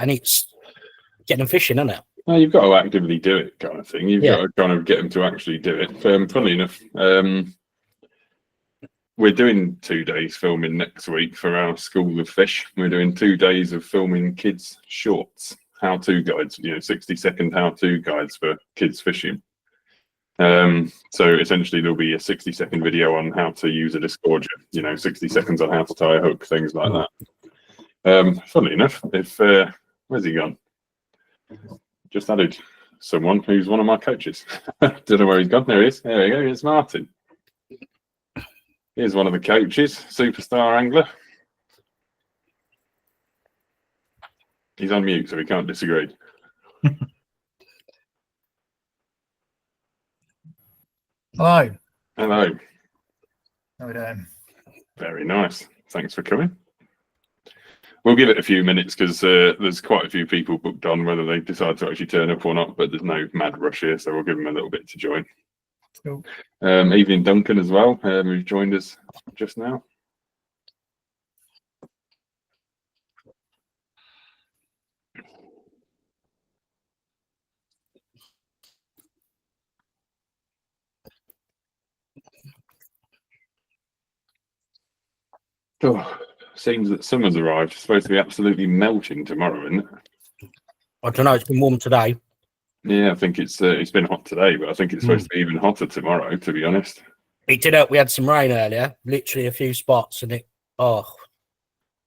and it's getting them fishing, isn't it? Well, you've got to actively do it, kind of thing. You've got to kind of get them to actually do it. Funnily enough, we're doing 2 days filming next week for our School of Fish. We're doing 2 days of filming kids' shorts, how-to guides, 60-second how-to guides for kids fishing. So essentially there'll be a 60-second video on how to use a disgorger, 60 seconds on how to tie a hook, things like that. Funnily enough, where's he gone? Just added someone who's one of my coaches. Don't know where he's gone. There he is. There we go. It's Martin. Here's one of the coaches, superstar angler. He's on mute, so he can't disagree. Hello. Hello. How are we doing? Very nice. Thanks for coming. We'll give it a few minutes because there's quite a few people booked on, whether they decide to actually turn up or not, but there's no mad rush here, so we'll give them a little bit to join. Cool. Evening Duncan as well, who's joined us just now. Oh, seems that summer's arrived. It's supposed to be absolutely melting tomorrow, isn't it? I don't know. It's been warm today. Yeah, I think it's been hot today, but I think it's supposed to be even hotter tomorrow, to be honest. It did help. We had some rain earlier, literally a few spots, and You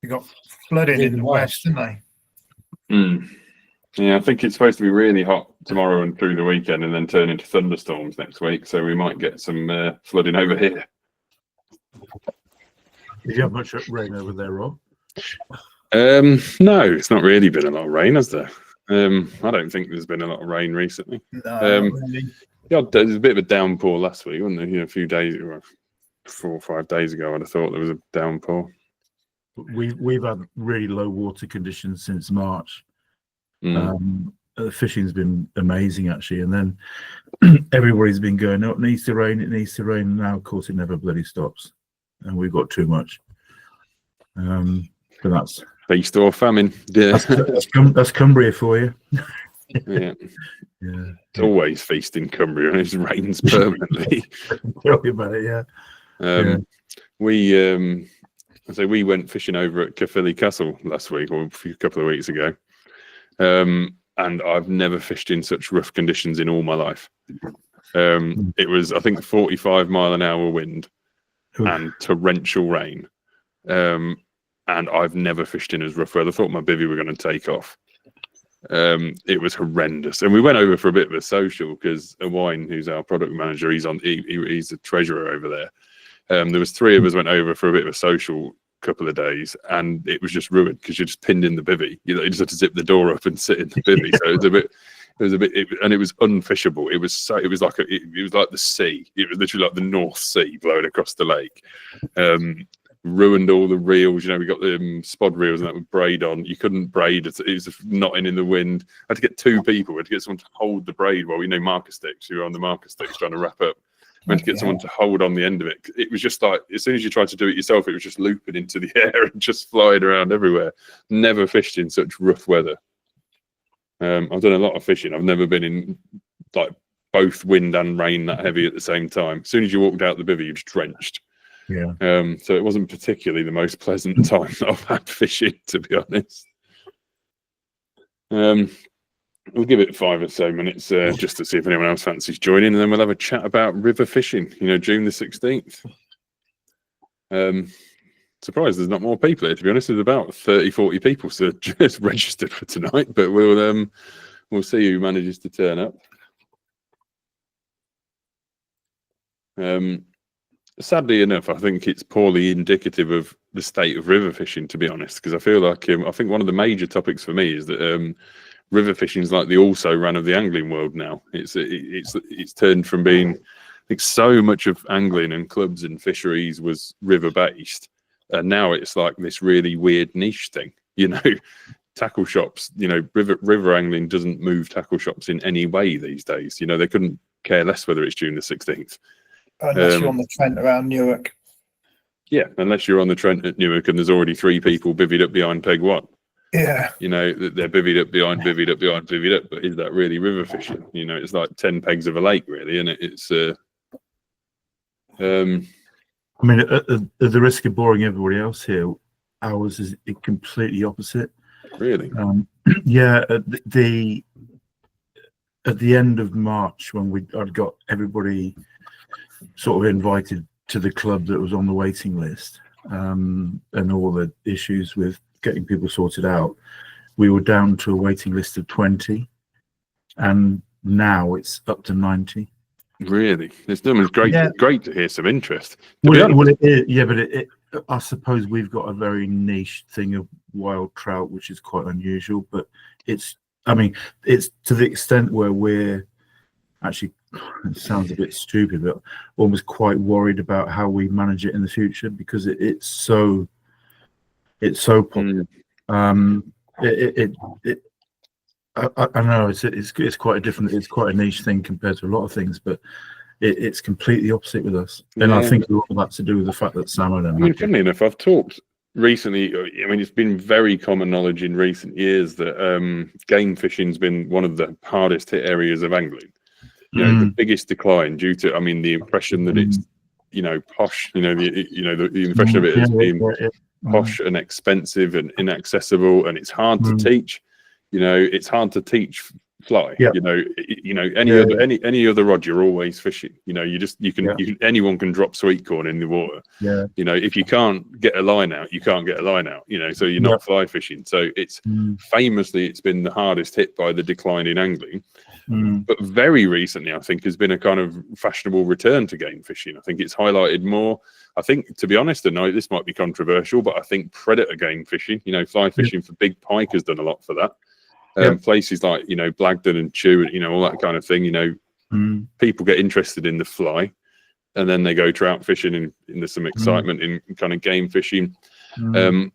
got flooding in the west, didn't they? Yeah, I think it's supposed to be really hot tomorrow and through the weekend, and then turn into thunderstorms next week. So we might get some flooding over here. Did you have much rain over there, Rob? No, it's not really been a lot of rain, has there? I don't think there's been a lot of rain recently. No, really. Yeah, there was a bit of a downpour last week, wasn't there? A few days, 4 or 5 days ago, I'd have thought there was a downpour. We've had really low water conditions since March. Fishing's been amazing, actually, and then everybody's been going, "Oh, it needs to rain, it needs to rain." And now, of course, it never bloody stops, and we've got too much. But that's Feast or famine. Yeah, that's Cumbria for you. Yeah. Yeah, It's always feast in Cumbria, and it rains permanently. Tell me about it. Yeah. We went fishing over at Caerphilly Castle last week, or a couple of weeks ago, and I've never fished in such rough conditions in all my life. It was, I think, 45-mile-an-hour wind and torrential rain, and I've never fished in as rough weather. I thought my bivvy were going to take off. It was horrendous, and we went over for a bit of a social because Owain, who's our product manager, he's the treasurer over there. There was 3 of us went over for a bit of a social couple of days, and it was just ruined because you're just pinned in the bivvy. You just had to zip the door up and sit in the bivvy. So it was unfishable. It was like the sea. It was literally like the North Sea blowing across the lake. Ruined all the reels. We got the spod reels and that with braid on. You couldn't braid. It was knotting in the wind. I had to get 2 people. I had to get someone to hold the braid while marker sticks. You were on the marker sticks trying to wrap up. I had to get someone to hold on the end of it. It was just like, as soon as you tried to do it yourself, it was just looping into the air and just flying around everywhere. Never fished in such rough weather. I've done a lot of fishing. I've never been in like both wind and rain that heavy at the same time. As soon as you walked out the bivvy, you're just drenched. Yeah. So it wasn't particularly the most pleasant time that I've had fishing, to be honest. We'll give it 5 or so minutes just to see if anyone else fancies joining, and then we'll have a chat about river fishing. June the 16th. Surprised there's not more people here, to be honest. There's about 30-40 people just registered for tonight, but we'll see who manages to turn up. Sadly enough, I think it's poorly indicative of the state of river fishing, to be honest, because I feel like I think one of the major topics for me is that river fishing is like the also-ran of the angling world now. It's turned from being, I think, so much of angling and clubs and fisheries was river-based, and now it's like this really weird niche thing. Tackle shops. River angling doesn't move tackle shops in any way these days. They couldn't care less whether it's June the 16th. Unless you're on the Trent around Newark. Yeah, unless you're on the Trent at Newark and there's already 3 people bivvied up behind Peg 1. Yeah. You know, that they're bivvied up behind, bivvied up. But is that really river fishing? You know, it's like 10 pegs of a lake, really, and it's. I mean, at the risk of boring everybody else here, ours is completely opposite. Really? Yeah, at the end of March, when I'd got everybody sort of invited to the club that was on the waiting list, and all the issues with getting people sorted out, we were down to a waiting list of 20, and now it's up to 90. Really? It's great. Yeah. Great to hear some interest. It is, yeah, but I suppose we've got a very niche thing of wild trout, which is quite unusual. But it's to the extent where we're actually, it sounds a bit stupid, but almost quite worried about how we manage it in the future, because it's so popular. I know it's quite a niche thing compared to a lot of things, but it's completely opposite with us. And I think a lot of that's to do with the fact that salmon. I mean, funnily enough, I've talked recently. I mean, it's been very common knowledge in recent years that game fishing's been one of the hardest hit areas of angling. You know, the biggest decline due to, I mean, the impression that it's, you know, posh. You know, the impression of it as being posh and expensive and inaccessible, and it's hard to teach. You know, it's hard to teach fly. Yeah. You know, any other rod, you're always fishing. You know, anyone can drop sweet corn in the water. Yeah. You know, if you can't get a line out, you can't get a line out. You know, so you're not fly fishing. So it's famously, it's been the hardest hit by the decline in angling. But very recently, I think, has been a kind of fashionable return to game fishing. I think it's highlighted more. I think, to be honest, and this might be controversial, but I think predator game fishing, you know, fly fishing for big pike has done a lot for that. Places like, you know, Blagden and Chew, you know, all that kind of thing, you know, people get interested in the fly, and then they go trout fishing, and there's some excitement in kind of game fishing. And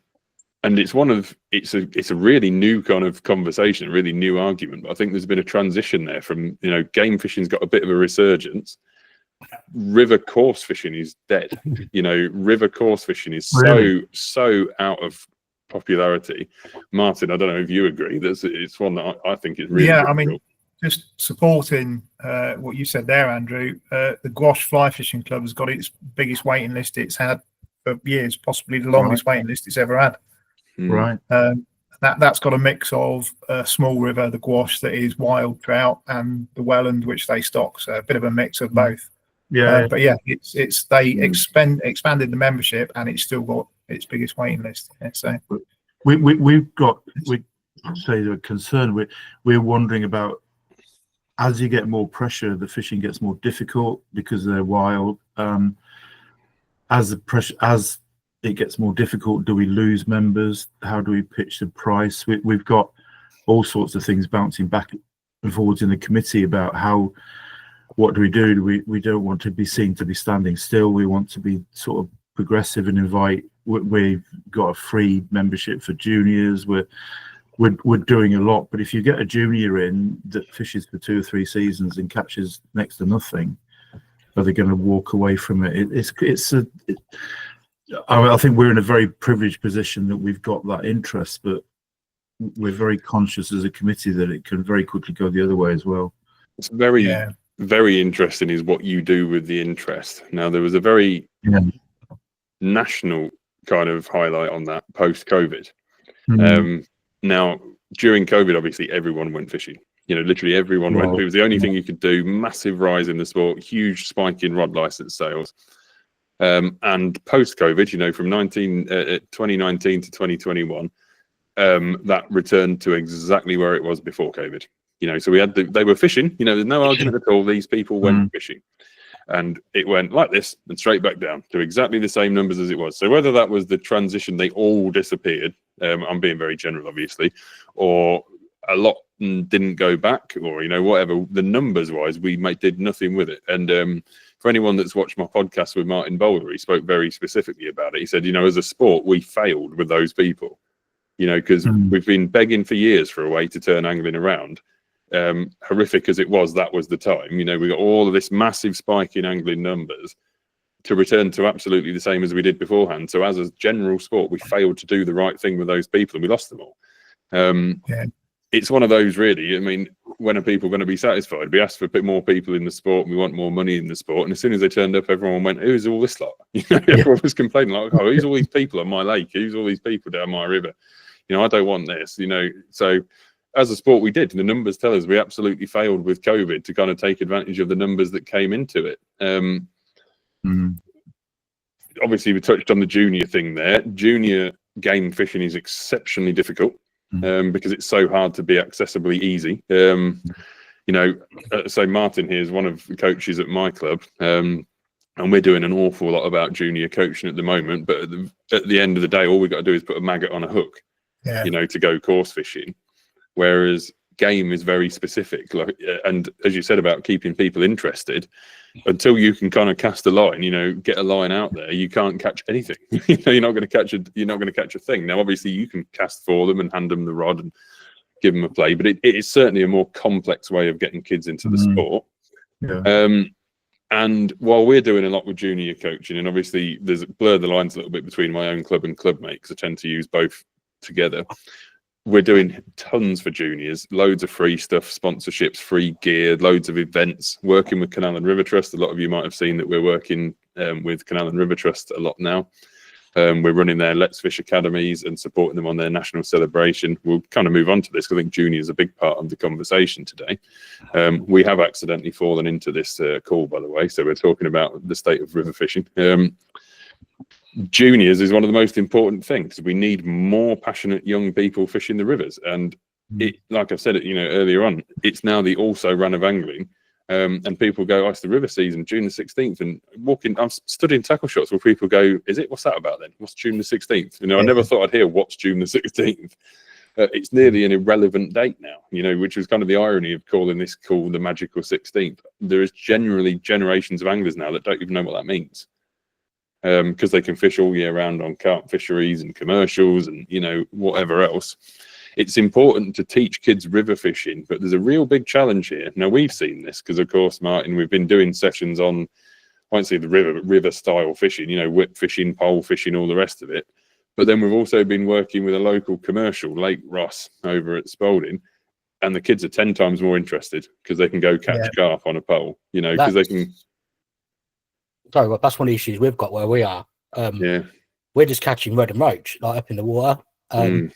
it's a really new kind of conversation, a really new argument. But I think there's been a transition there from, you know, game fishing's got a bit of a resurgence. River course fishing is dead. You know, river course fishing is so out of popularity. Martin, I don't know if you agree. It's one that I think is really difficult. I mean, just supporting what you said there, Andrew. The Gouache Fly Fishing Club has got its biggest waiting list it's had for years, possibly the longest waiting list it's ever had. Right. That's got a mix of small river, the gouache that is wild trout, and the welland which they stock. So a bit of a mix of both. But yeah, it's they expanded the membership, and it's still got its biggest waiting list. Yeah, so we say the concern. We're wondering about, as you get more pressure, the fishing gets more difficult because they're wild. As it gets more difficult, do we lose members? How do we pitch the price? We've got all sorts of things bouncing back and forwards in the committee about what do we do? We don't want to be seen to be standing still. We want to be sort of progressive and invite. We've got a free membership for juniors. We're doing a lot, but if you get a junior in that fishes for 2 or 3 seasons and catches next to nothing, are they going to walk away from it? I think we're in a very privileged position that we've got that interest, but we're very conscious as a committee that it can very quickly go the other way as well. It's very interesting is what you do with the interest. Now, there was a very national kind of highlight on that post-COVID. Now, during COVID, obviously, everyone went fishing. You know, literally everyone went. It was the only thing you could do. Massive rise in the sport, huge spike in rod license sales. And post-COVID, you know, from 2019 to 2021, that returned to exactly where it was before COVID. You know, so they were fishing. You know, there's no argument at all. These people went fishing, and it went like this and straight back down to exactly the same numbers as it was. So whether that was the transition, they all disappeared. I'm being very general, obviously, or a lot didn't go back, or, you know, whatever. The numbers wise, we did nothing with it. And for anyone that's watched my podcast with Martin Boulder, he spoke very specifically about it. He said, you know, as a sport, we failed with those people, you know, because we've been begging for years for a way to turn angling around. Horrific as it was, that was the time. You know, we got all of this massive spike in angling numbers to return to absolutely the same as we did beforehand. So as a general sport, we failed to do the right thing with those people, and we lost them all. It's one of those, really. I mean, when are people going to be satisfied? We asked for a bit more people in the sport, and we want more money in the sport. And as soon as they turned up, everyone went, "Who's all this lot?" Everyone was complaining, like, "Oh, who's all these people on my lake? Who's all these people down my river? I don't want this." So as a sport, we did. The numbers tell us we absolutely failed with COVID to kind of take advantage of the numbers that came into it. Obviously, we touched on the junior thing there. Junior game fishing is exceptionally difficult. Because it's so hard to be accessibly easy. So Martin here is one of the coaches at my club, and we're doing an awful lot about junior coaching at the moment. But at the end of the day, all we've got to do is put a maggot on a hook, to go course fishing. Whereas game is very specific, and as you said about keeping people interested, until you can kind of cast a line, get a line out there, you can't catch anything. You're not going to catch a thing. Now, obviously, you can cast for them and hand them the rod and give them a play, but it is certainly a more complex way of getting kids into the sport. And while we're doing a lot with junior coaching, and obviously there's blurred the lines a little bit between my own club and Clubmate, because I tend to use both together. We're doing tons for juniors, loads of free stuff, sponsorships, free gear, loads of events, working with Canal and River Trust. A lot of you might have seen that we're working with Canal and River Trust a lot now. We're running their Let's Fish academies and supporting them on their national celebration. We'll kind of move on to this because I think junior is a big part of the conversation today. We have accidentally fallen into this call, by the way, so we're talking about the state of river fishing. Juniors is one of the most important things. We need more passionate young people fishing the rivers, and like I've said it, earlier on, it's now the also ran of angling, and people go, "Oh, it's the river season, June the 16th," and I'm stood in tackle shots where people go, "Is it? What's that about then? What's June the 16th?" I never thought I'd hear what's June the 16th. It's nearly an irrelevant date now, which was kind of the irony of calling this call the magical 16th. There is generally generations of anglers now that don't even know what that means. Because they can fish all year round on carp fisheries and commercials and whatever else. It's important to teach kids river fishing, but there's a real big challenge here. Now, we've seen this because, of course, Martin, we've been doing sessions on, I won't say the river, but river style fishing, whip fishing, pole fishing, all the rest of it. But then we've also been working with a local commercial, Lake Ross, over at Spalding, and the kids are 10 times more interested because they can go catch carp on a pole, because they can. Sorry, well, that's one of the issues we've got where we are. We're just catching red and roach, like up in the water. And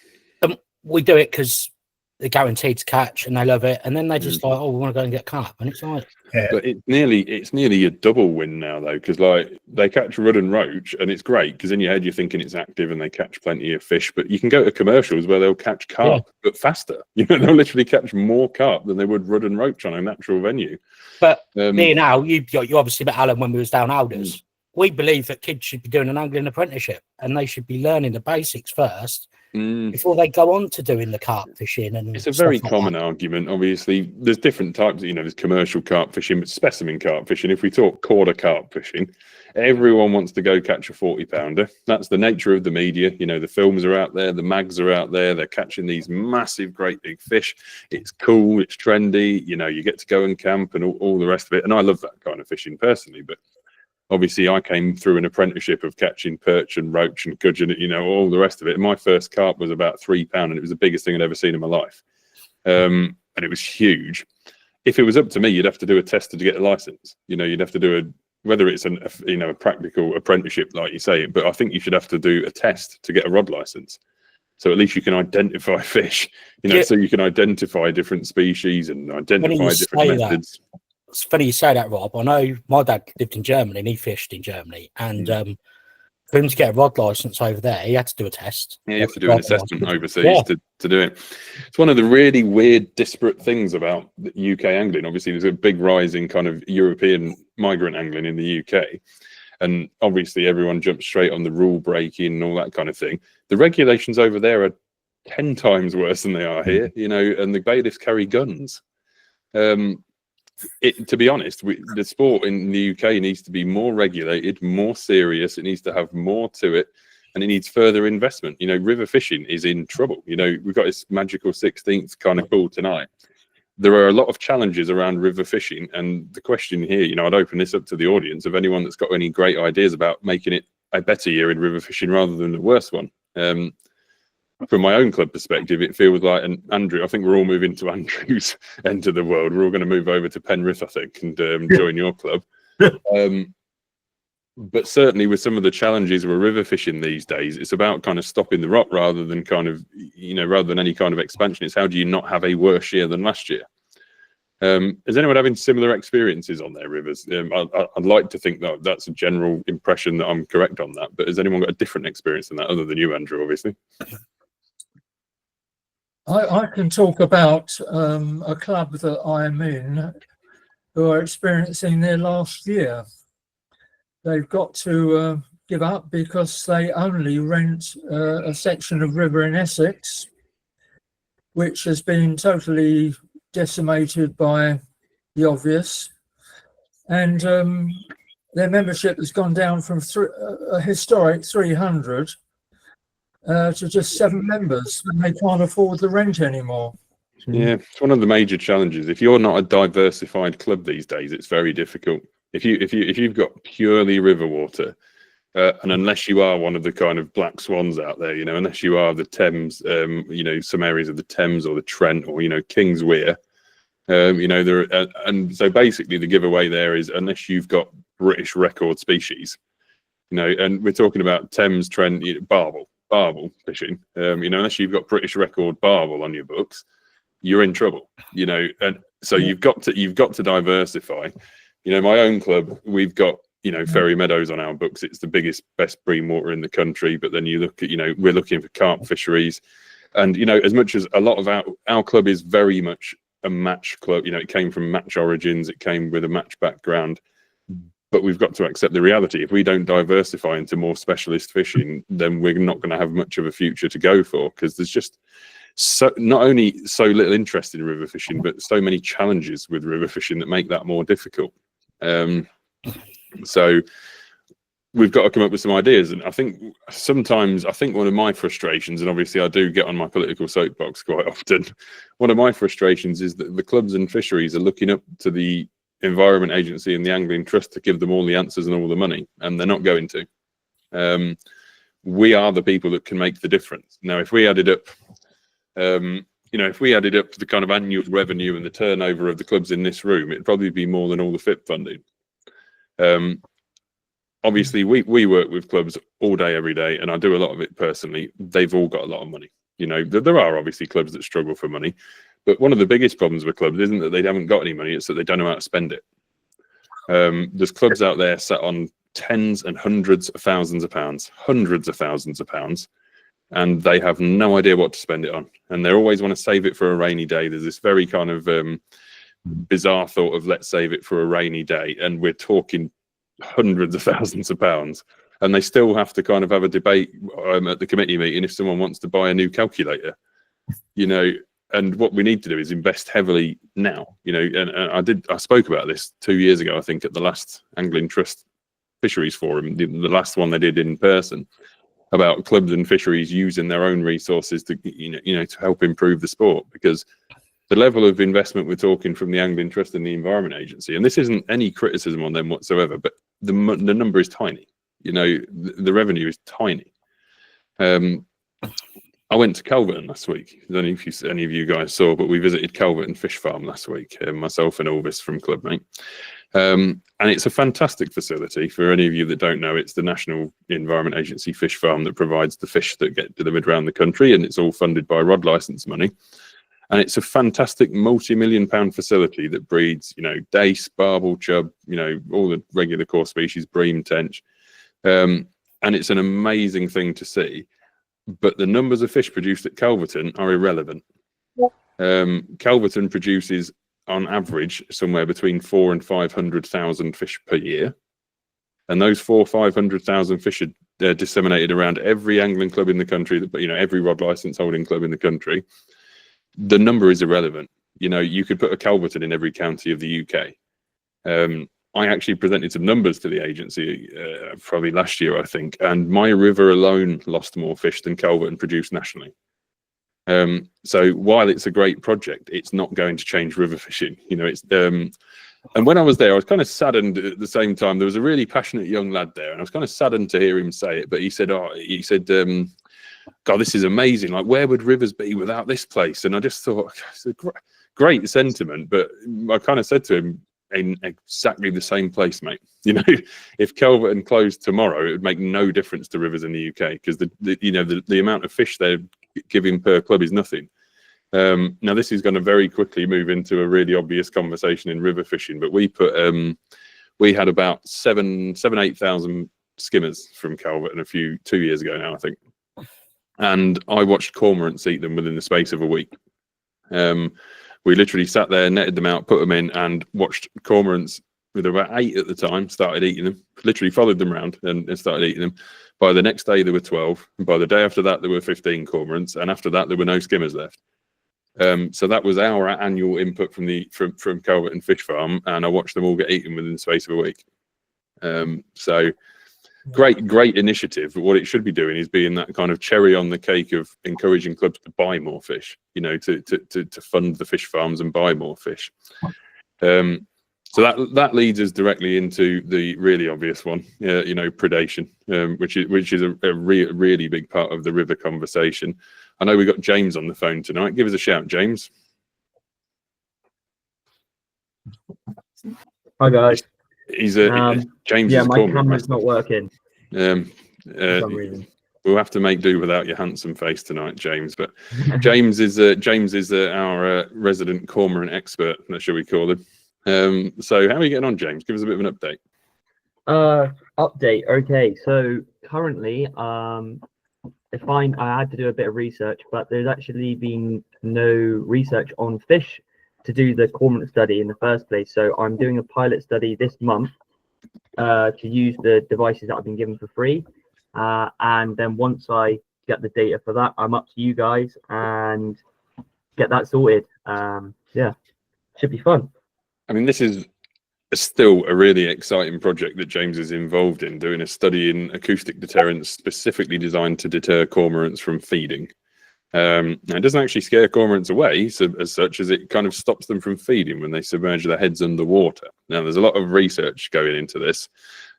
we do it because they're guaranteed to catch and they love it. And then they just like, "Oh, we want to go and get carp." And it's like, but it's nearly a double win now, though, because like they catch red and roach, and it's great because in your head you're thinking it's active and they catch plenty of fish. But you can go to commercials where they'll catch carp, but faster. They'll literally catch more carp than they would red and roach on a natural venue. But me and Al, you obviously met Alan when we was down Alders. We believe that kids should be doing an angling apprenticeship and they should be learning the basics first before they go on to doing the carp fishing. And it's a very common argument. Obviously, there's different types. There's commercial carp fishing, but specimen carp fishing. If we talk quarter carp fishing, everyone wants to go catch a 40-pounder. That's the nature of the media. The films are out there, the mags are out there. They're catching these massive, great big fish. It's cool, it's trendy. You get to go and camp and all the rest of it. And I love that kind of fishing personally, but obviously I came through an apprenticeship of catching perch and roach and gudgeon, all the rest of it. And my first carp was about 3 pound, and it was the biggest thing I'd ever seen in my life. And it was huge. If it was up to me, you'd have to do a test to get a license. You'd have to do whether it's a practical apprenticeship, like you say, but I think you should have to do a test to get a rod license. So at least you can identify fish, so you can identify different species and identify different methods. It's funny you say that, Rob. I know my dad lived in Germany and he fished in Germany. And for him to get a rod license over there, he had to do a test. Yeah, you have to do an assessment overseas to do it. It's one of the really weird, disparate things about the UK angling. Obviously, there's a big rise in kind of European migrant angling in the UK. And obviously, everyone jumps straight on the rule breaking and all that kind of thing. The regulations over there are 10 times worse than they are here, and the bailiffs carry guns. To be honest, the sport in the UK needs to be more regulated, more serious. It needs to have more to it, and it needs further investment. River fishing is in trouble. We've got this magical 16th kind of call tonight. There are a lot of challenges around river fishing, and the question here, I'd open this up to the audience of anyone that's got any great ideas about making it a better year in river fishing rather than a worse one. from my own club perspective, it feels like, and Andrew, I think we're all moving to Andrew's end of the world. We're all going to move over to Penrith, I think, and join your club. But certainly with some of the challenges with river fishing these days, it's about kind of stopping the rot rather than kind of, rather than any kind of expansion. It's how do you not have a worse year than last year? Is anyone having similar experiences on their rivers? I'd like to think that that's a general impression that I'm correct on that, but has anyone got a different experience than that, other than you, Andrew, obviously? I can talk about a club that I'm in who are experiencing their last year. They've got to give up because they only rent a section of river in Essex, which has been totally decimated by the obvious. And their membership has gone down from a historic 300 to just 7 members, and they can't afford the rent anymore. Yeah, it's one of the major challenges. If you're not a diversified club these days, it's very difficult. If you've got purely river water, and unless you are one of the kind of black swans out there, unless you are the Thames, some areas of the Thames or the Trent or King's Weir, and so basically the giveaway there is unless you've got British record species, and we're talking about Thames, Trent, barbel fishing, unless you've got British record barbel on your books, you're in trouble, and so you've got to diversify. My own club, we've got, Ferry Meadows on our books. It's the biggest, best bream water in the country. But then you look at, we're looking for carp fisheries. And, as much as a lot of our club is very much a match club, it came from match origins. It came with a match background. But we've got to accept the reality. If we don't diversify into more specialist fishing, then we're not going to have much of a future to go for, because there's just not only so little interest in river fishing, but so many challenges with river fishing that make that more difficult. So we've got to come up with some ideas. And I think sometimes, one of my frustrations, and obviously I do get on my political soapbox quite often, one of my frustrations is that the clubs and fisheries are looking up to the Environment Agency and the Angling Trust to give them all the answers and all the money, and they're not going to. We are the people that can make the difference. Now, if we added up if we added up the kind of annual revenue and the turnover of the clubs in this room, it'd probably be more than all the FIP funding. Obviously, we work with clubs all day, every day, and I do a lot of it personally. They've all got a lot of money. There are obviously clubs that struggle for money, but one of the biggest problems with clubs isn't that they haven't got any money, it's that they don't know how to spend it. There's clubs out there sat on tens and hundreds of thousands of pounds, and they have no idea what to spend it on, and they always want to save it for a rainy day. There's this very kind of bizarre thought of let's save it for a rainy day, and we're talking hundreds of thousands of pounds, and they still have to kind of have a debate at the committee meeting if someone wants to buy a new calculator, and what we need to do is invest heavily now, and I spoke about this 2 years ago, I think, at the last Angling Trust Fisheries Forum, the last one they did in person, about clubs and fisheries using their own resources to, to help improve the sport, because the level of investment we're talking from the Angling Trust and the Environment Agency, and this isn't any criticism on them whatsoever, but the number is tiny. The revenue is tiny. I went to Calverton last week. I don't know if any of you guys saw, but we visited Calverton Fish Farm last week, myself and Orvis from Clubmate. And it's a fantastic facility. For any of you that don't know, it's the National Environment Agency fish farm that provides the fish that get delivered around the country, and it's all funded by rod license money. And it's a fantastic multi-million-pound facility that breeds, dace, barbel, chub, all the regular core species, bream, tench. And it's an amazing thing to see. But the numbers of fish produced at Calverton are irrelevant. Calverton produces, on average, somewhere between 400,000 and 500,000 fish per year. And those 500,000 fish are disseminated around every angling club in the country, but every rod license holding club in the country. The number is irrelevant. You could put a Calverton in every county of the UK. I actually presented some numbers to the agency probably last year, I think, and my river alone lost more fish than Calverton produced nationally. So while it's a great project, it's not going to change river fishing. And when I was there, I was kind of saddened at the same time. There was a really passionate young lad there, and I was kind of saddened to hear him say it. But he said, God, this is amazing. Like, where would rivers be without this place? And I just thought, it's a great sentiment. But I kind of said to him, in exactly the same place, mate. You know, if Calverton closed tomorrow, it would make no difference to rivers in the UK, because the amount of fish they're giving per club is nothing. Now this is going to very quickly move into a really obvious conversation in river fishing, but we had about 8,000 skimmers from Calverton 2 years ago now, I think, and I watched cormorants eat them within the space of a week. We literally sat there, netted them out, put them in, and watched cormorants with about 8 at the time started eating them. Literally followed them around and started eating them. By the next day, there were 12. And by the day after that, there were 15 cormorants. And after that, there were no skimmers left. So that was our annual input from Calverton Fish Farm, and I watched them all get eaten within the space of a week. So great initiative. But what it should be doing is being that kind of cherry on the cake of encouraging clubs to buy more fish, you know, to fund the fish farms and buy more fish. So that leads us directly into the really obvious one, you know, predation, which is a really big part of the river conversation. I know we've got James on the phone tonight. Give us a shout, James. Hi guys. He's James. Yeah, is my camera's master. not working. For some reason. We'll have to make do without your handsome face tonight, James. But James is our resident cormorant expert. Shall we call him? So how are you getting on, James? Give us a bit of an update. Update. Okay, so currently, I had to do a bit of research, but there's actually been no research on fish to do the cormorant study in the first place. So I'm doing a pilot study this month to use the devices that I've been given for free. And then once I get the data for that, I'm up to you guys and get that sorted. Yeah, should be fun. I mean, this is still a really exciting project that James is involved in, doing a study in acoustic deterrence specifically designed to deter cormorants from feeding. It doesn't actually scare cormorants away as such as it kind of stops them from feeding when they submerge their heads underwater. Now, there's a lot of research going into this.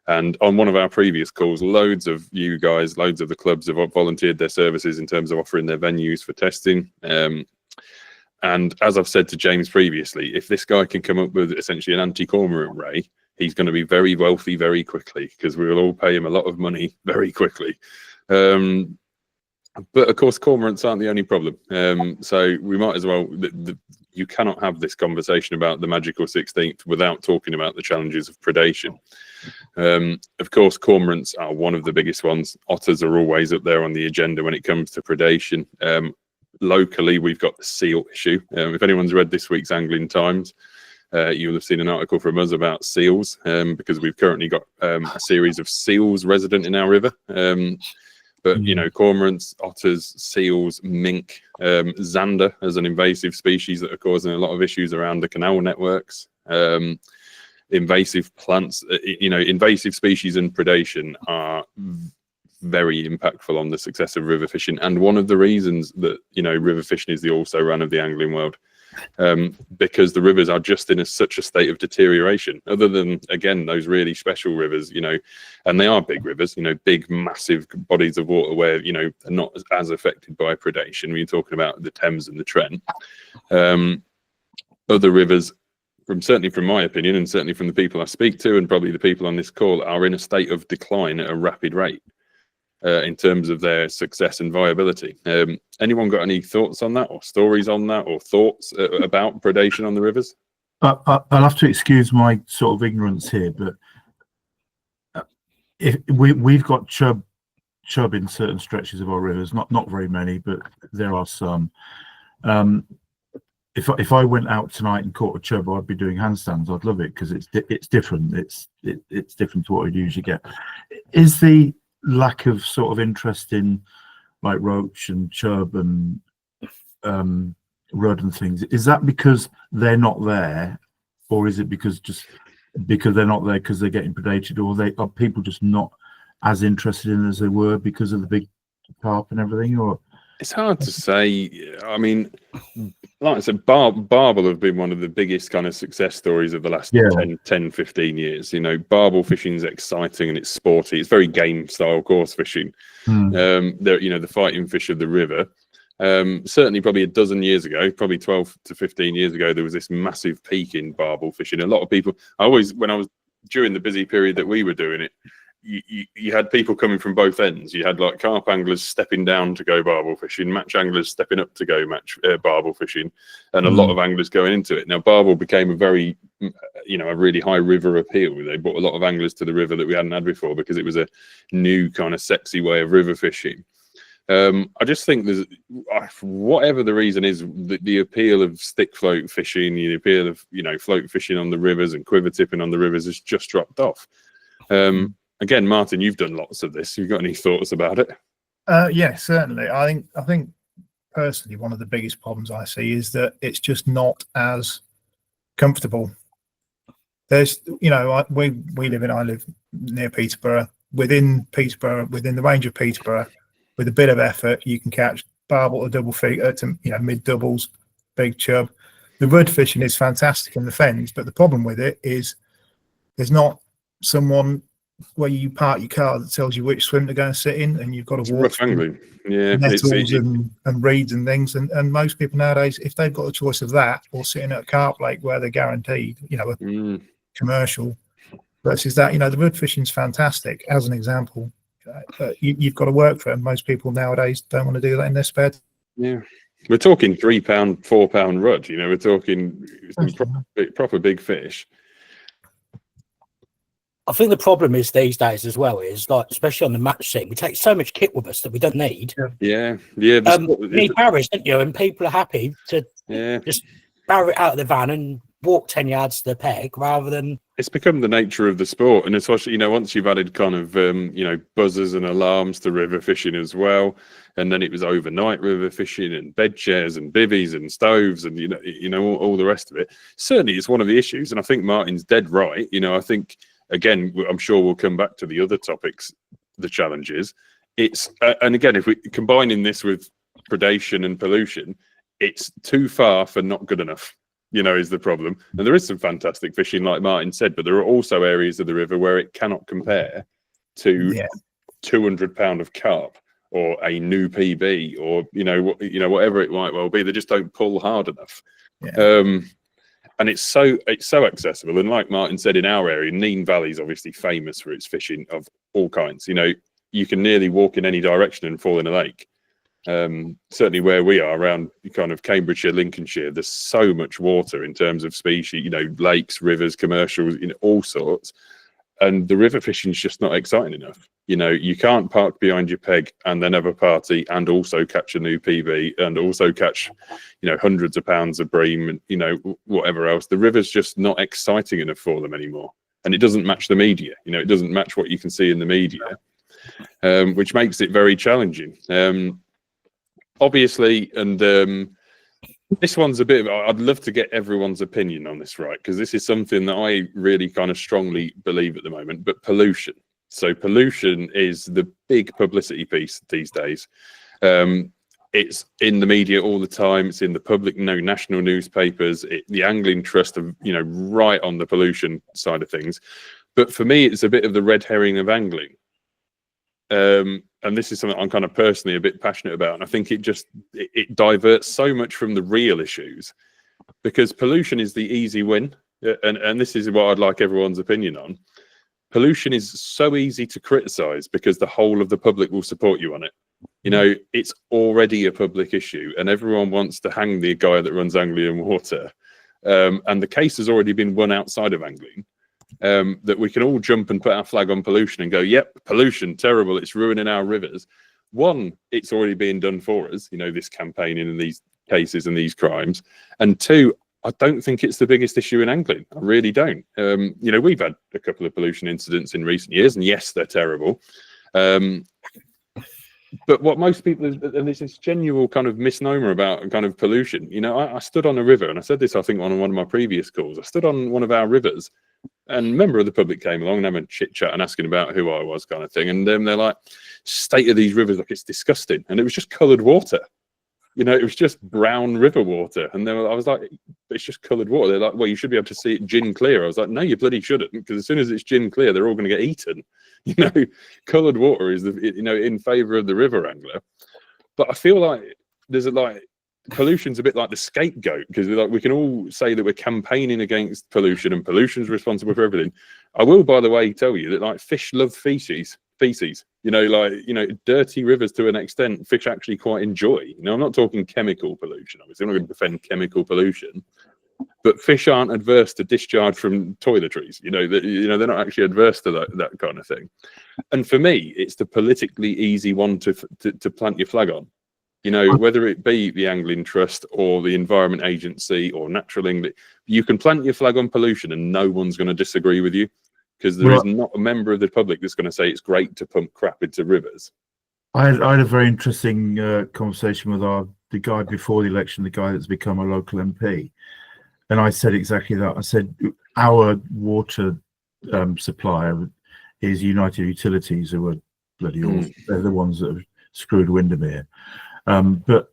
And on one of our previous calls, loads of you guys, loads of the clubs have volunteered their services in terms of offering their venues for testing. And as I've said to James previously, if this guy can come up with essentially an anti-cormorant ray, he's going to be very wealthy very quickly, because we will all pay him a lot of money very quickly. But of course, cormorants aren't the only problem. So we might as well, you cannot have this conversation about the magical 16th without talking about the challenges of predation. Of course, cormorants are one of the biggest ones. Otters are always up there on the agenda when it comes to predation. Locally, we've got the seal issue. If anyone's read this week's Angling Times, you'll have seen an article from us about seals, because we've currently got a series of seals resident in our river. But, you know, cormorants, otters, seals, mink, zander as an invasive species that are causing a lot of issues around the canal networks. Invasive plants, you know, invasive species and predation are very impactful on the success of river fishing. And one of the reasons that, you know, river fishing is the also-ran of the angling world. Because the rivers are just in such a state of deterioration, other than, again, those really special rivers, you know, and they are big rivers, you know, big, massive bodies of water where, you know, are not as affected by predation. We're talking about the Thames and the Trent. Other rivers, certainly from my opinion, and certainly from the people I speak to, and probably the people on this call, are in a state of decline at a rapid rate. In terms of their success and viability. Anyone got any thoughts on that, or stories on that, or thoughts about predation on the rivers? I'll have to excuse my sort of ignorance here, but if we've got chub in certain stretches of our rivers, not very many, but there are some. If I went out tonight and caught a chub, I'd be doing handstands. I'd love it because it's different. It's different to what we'd usually get. Is the lack of sort of interest in like roach and chub and rudd and things, is that because they're not there, or is it because they're not there because they're getting predated, or are people just not as interested in as they were because of the big carp and everything? Or It's hard to say. I mean, like I said, barbel have been one of the biggest kind of success stories of the last 10, 15 years. You know, barbel fishing is exciting and it's sporty. It's very game style course fishing. They're, you know, the fighting fish of the river. Certainly probably a dozen years ago, probably 12 to 15 years ago, there was this massive peak in barbel fishing. A lot of people, when I was during the busy period that we were doing it, you had people coming from both ends. You had like carp anglers stepping down to go barbel fishing, match anglers stepping up to go barbel fishing, and a lot of anglers going into it. Now, barbel became a very, you know, a really high river appeal. They brought a lot of anglers to the river that we hadn't had before because it was a new kind of sexy way of river fishing. I just think there's, whatever the reason is, the appeal of stick float fishing, the appeal of, you know, float fishing on the rivers and quiver tipping on the rivers has just dropped off. Again, Martin, you've done lots of this. You've got any thoughts about it? Yeah, certainly. I think personally, one of the biggest problems I see is that it's just not as comfortable. There's, you know, I live near Peterborough. Within the range of Peterborough, with a bit of effort, you can catch barbel to double feeder to, you know, mid doubles, big chub. The rudd fishing is fantastic in the fens, but the problem with it is there's not someone where you park your car that tells you which swim to go and sit in, and you've got to walk rough angling, nettles and reeds and things. And most people nowadays, if they've got a choice of that or sitting at a carp lake where they're guaranteed, you know, a commercial versus that, you know, the rudd fishing's fantastic as an example. But you've got to work for it. Most people nowadays don't want to do that in their spare time. Yeah, we're talking £3, £4 rudd. You know, we're talking some proper big fish. I think the problem is these days as well is, like, especially on the match scene, we take so much kit with us that we don't need. Yeah. You need barriers, don't you? And people are happy to just barrier it out of the van and walk 10 yards to the peg rather than. It's become the nature of the sport, and especially, you know, once you've added kind of you know, buzzers and alarms to river fishing as well, and then it was overnight river fishing and bed chairs and bivvies and stoves and you know all the rest of it. Certainly, it's one of the issues, and I think Martin's dead right. You know, I think again, I'm sure we'll come back to the other topics, the challenges. It's and again, if we're combining this with predation and pollution, it's too far for not good enough. You know, is the problem. And there is some fantastic fishing, like Martin said, but there are also areas of the river where it cannot compare to £200 of carp or a new PB or you know whatever it might well be. They just don't pull hard enough. And it's so accessible. And like Martin said, in our area, Nene Valley is obviously famous for its fishing of all kinds. You know, you can nearly walk in any direction and fall in a lake. Certainly where we are around kind of Cambridgeshire, Lincolnshire, there's so much water in terms of species, you know, lakes, rivers, commercials, you know, all sorts. And the river fishing is just not exciting enough. You know, you can't park behind your peg and then have a party and also catch a new PB and also catch, you know, hundreds of pounds of bream and, you know, whatever else. The river's just not exciting enough for them anymore. And it doesn't match the media. You know, it doesn't match what you can see in the media, which makes it very challenging. Obviously, and this one's a bit of, I'd love to get everyone's opinion on this, right? Because this is something that I really kind of strongly believe at the moment, but pollution. So pollution is the big publicity piece these days. It's in the media all the time. It's in the public, national newspapers. The Angling Trust are, you know, right on the pollution side of things. But for me, it's a bit of the red herring of angling. And this is something I'm kind of personally a bit passionate about. And I think it diverts so much from the real issues because pollution is the easy win. And this is what I'd like everyone's opinion on. Pollution is so easy to criticize because the whole of the public will support you on it. You know, it's already a public issue and everyone wants to hang the guy that runs Anglian Water. And the case has already been won outside of angling. That we can all jump and put our flag on pollution and go, yep, pollution, terrible, it's ruining our rivers. One, it's already being done for us, you know, this campaigning and these cases and these crimes. And two, I don't think it's the biggest issue in angling. I really don't. You know, we've had a couple of pollution incidents in recent years, and yes, they're terrible. But what most people, and there's this genuine kind of misnomer about kind of pollution. You know, I stood on a river, and I said this, I think, on one of my previous calls. I stood on one of our rivers, and a member of the public came along and having a chit chat and asking about who I was, kind of thing. And they're like, state of these rivers, like it's disgusting. And it was just coloured water. You know, it was just brown river water. And then I was like, it's just coloured water. They're like, well, you should be able to see it gin clear. I was like, no, you bloody shouldn't, because as soon as it's gin clear, they're all going to get eaten. You know, coloured water is, in favour of the river angler. But I feel like there's pollution's a bit like the scapegoat, because we can all say that we're campaigning against pollution and pollution's responsible for everything. I will, by the way, tell you that fish love feces. Dirty rivers to an extent, fish actually quite enjoy. I'm not talking chemical pollution. Obviously, I'm not going to defend chemical pollution, but fish aren't adverse to discharge from toiletries. They're not actually adverse to that kind of thing. And for me, it's the politically easy one to plant your flag on. Whether it be the Angling Trust or the Environment Agency or Natural England, you can plant your flag on pollution and no one's going to disagree with you, because there is not a member of the public that's going to say it's great to pump crap into rivers. I had a very interesting conversation with the guy before the election, the guy that's become a local MP. And I said exactly that. I said, our water supplier is United Utilities, who are bloody awful. They're the ones that have screwed Windermere. But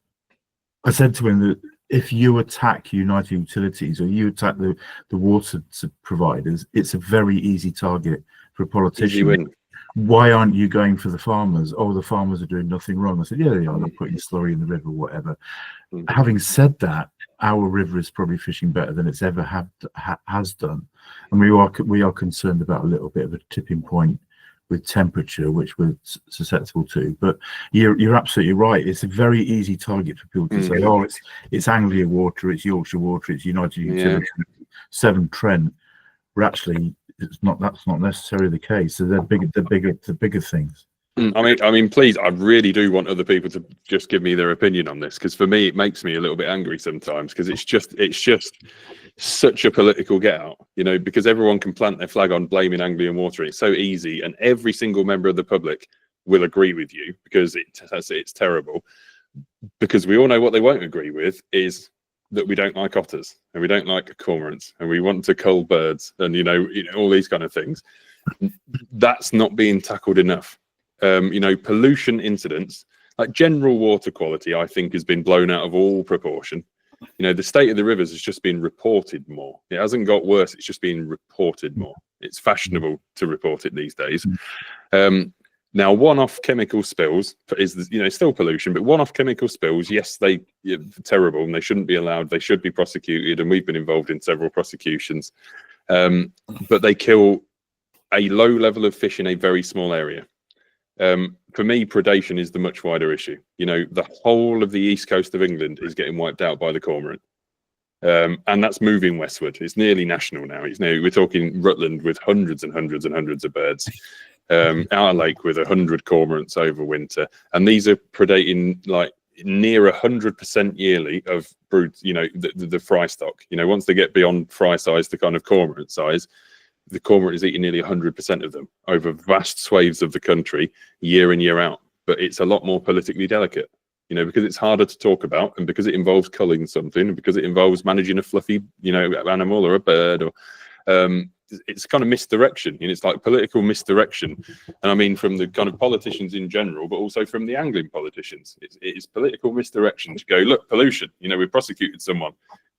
I said to him that if you attack United Utilities or you attack the water providers, it's a very easy target for a politician. Why aren't you going for the farmers? Oh, the farmers are doing nothing wrong. I said, yeah, they are. They're putting slurry in the river, whatever. Having said that, our river is probably fishing better than it's ever has done. And we are concerned about a little bit of a tipping point with temperature, which we're susceptible to. But you're absolutely right. It's a very easy target for people to say, oh, it's Anglia water, it's Yorkshire water, it's United Utilities, Severn Trent. But actually, that's not necessarily the case. So they're bigger things. I mean, please, I really do want other people to just give me their opinion on this, because for me, it makes me a little bit angry sometimes, because it's just such a political get out, because everyone can plant their flag on blaming Anglian water. It's so easy, and every single member of the public will agree with you, because it's terrible. Because we all know what they won't agree with is that we don't like otters and we don't like cormorants and we want to cull birds and all these kind of things. That's not being tackled enough. Pollution incidents, like general water quality, I think has been blown out of all proportion. The state of the rivers has just been reported more. It hasn't got worse. It's just been reported more. It's fashionable to report it these days. Now, one-off chemical spills is, still pollution, but one-off chemical spills, yes, they're terrible and they shouldn't be allowed. They should be prosecuted, and we've been involved in several prosecutions. But they kill a low level of fish in a very small area. For me, predation is the much wider issue. The whole of the east coast of England is getting wiped out by the cormorant. And that's moving westward. It's nearly national now. We're talking Rutland with hundreds and hundreds and hundreds of birds. Our lake with 100 cormorants over winter. And these are predating near 100% yearly of brood, the fry stock. Once they get beyond fry size to kind of cormorant size, the cormorant is eating nearly 100% of them over vast swathes of the country year in, year out. But it's a lot more politically delicate, because it's harder to talk about, and because it involves culling something, and because it involves managing a fluffy, animal or a bird, or it's kind of misdirection. It's like political misdirection. And I mean, from the kind of politicians in general, but also from the angling politicians, it's political misdirection to go, look, pollution, we've prosecuted someone.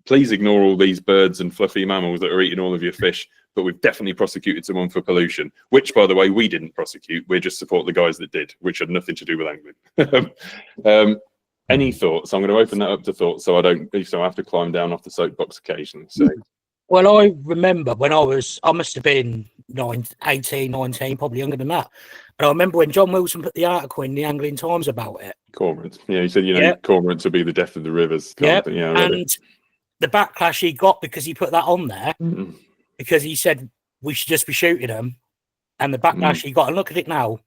Please ignore all these birds and fluffy mammals that are eating all of your fish, but we've definitely prosecuted someone for pollution, which, by the way, we didn't prosecute. We just support the guys that did, which had nothing to do with angling. Any thoughts? I'm going to open that up to thoughts, so I have to climb down off the soapbox occasionally. So, well, I remember when I must have been 18, 19, probably younger than that. But I remember when John Wilson put the article in the Angling Times about it. Cormorants. Yeah, he said, cormorants would be the death of the rivers. Yeah, and the backlash he got because he put that on there, because he said we should just be shooting them, and the backlash he got. And look at it now;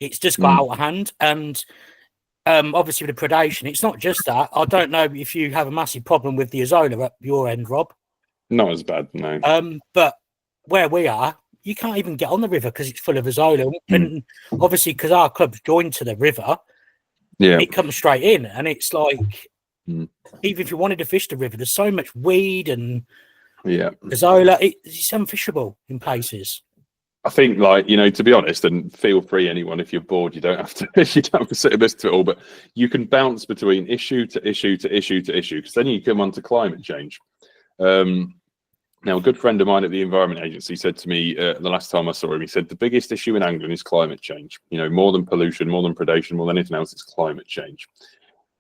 it's just got out of hand. And obviously with the predation, it's not just that. I don't know if you have a massive problem with the Azola at your end, Rob. Not as bad, no. But where we are, you can't even get on the river because it's full of Azola. And obviously, because our club's joined to the river, it comes straight in, and it's like. Even if you wanted to fish the river, there's so much weed and Azola, it's unfishable in places. I think, like, to be honest, and feel free, anyone, if you're bored, you don't have to sit and listen to it all, but you can bounce between issue to issue to issue to issue, because then you come on to climate change. Now, a good friend of mine at the Environment Agency said to me the last time I saw him, he said, the biggest issue in England is climate change. More than pollution, more than predation, more than anything else, it's climate change.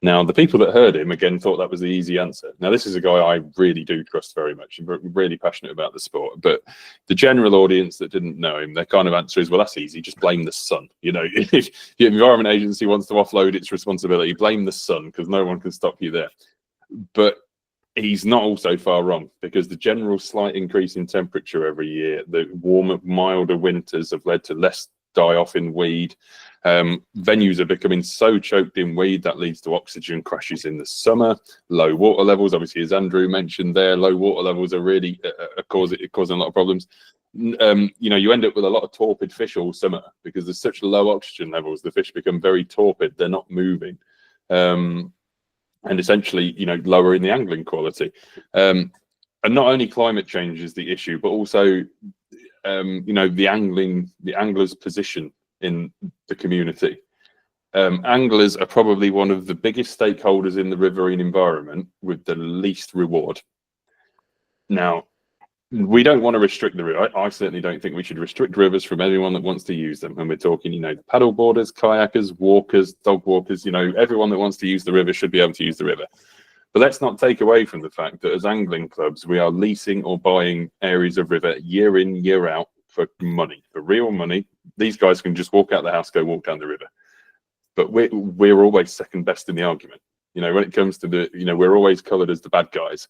Now, the people that heard him, again, thought that was the easy answer. Now, this is a guy I really do trust very much. I'm really passionate about the sport. But the general audience that didn't know him, their kind of answer is, well, that's easy. Just blame the sun. If the Environment Agency wants to offload its responsibility, blame the sun, because no one can stop you there. But he's not also far wrong, because the general slight increase in temperature every year, the warmer, milder winters have led to less die-off in weed. Venues are becoming so choked in weed that leads to oxygen crashes in the summer. Low water levels, obviously, as Andrew mentioned there, low water levels are really causing a lot of problems. You end up with a lot of torpid fish all summer because there's such low oxygen levels. The fish become very torpid; they're not moving, and essentially, lowering the angling quality. And not only climate change is the issue, but also the angler's position in the community. Anglers are probably one of the biggest stakeholders in the riverine environment with the least reward. Now, we don't want to restrict the river. I certainly don't think we should restrict rivers from anyone that wants to use them. And we're talking, paddle boarders, kayakers, walkers, dog walkers, everyone that wants to use the river should be able to use the river. But let's not take away from the fact that as angling clubs, we are leasing or buying areas of river year in, year out for money, for real money. These guys can just walk out the house, go walk down the river. But we're always second best in the argument. When it comes to we're always coloured as the bad guys.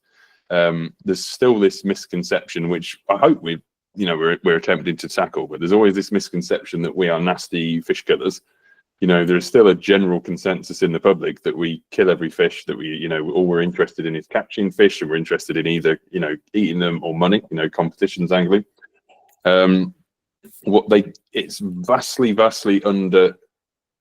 There's still this misconception, which I hope we're attempting to tackle, but there's always this misconception that we are nasty fish killers. There's still a general consensus in the public that we kill every fish, that all we're interested in is catching fish, and we're interested in either, eating them or money, competitions angling. It's vastly under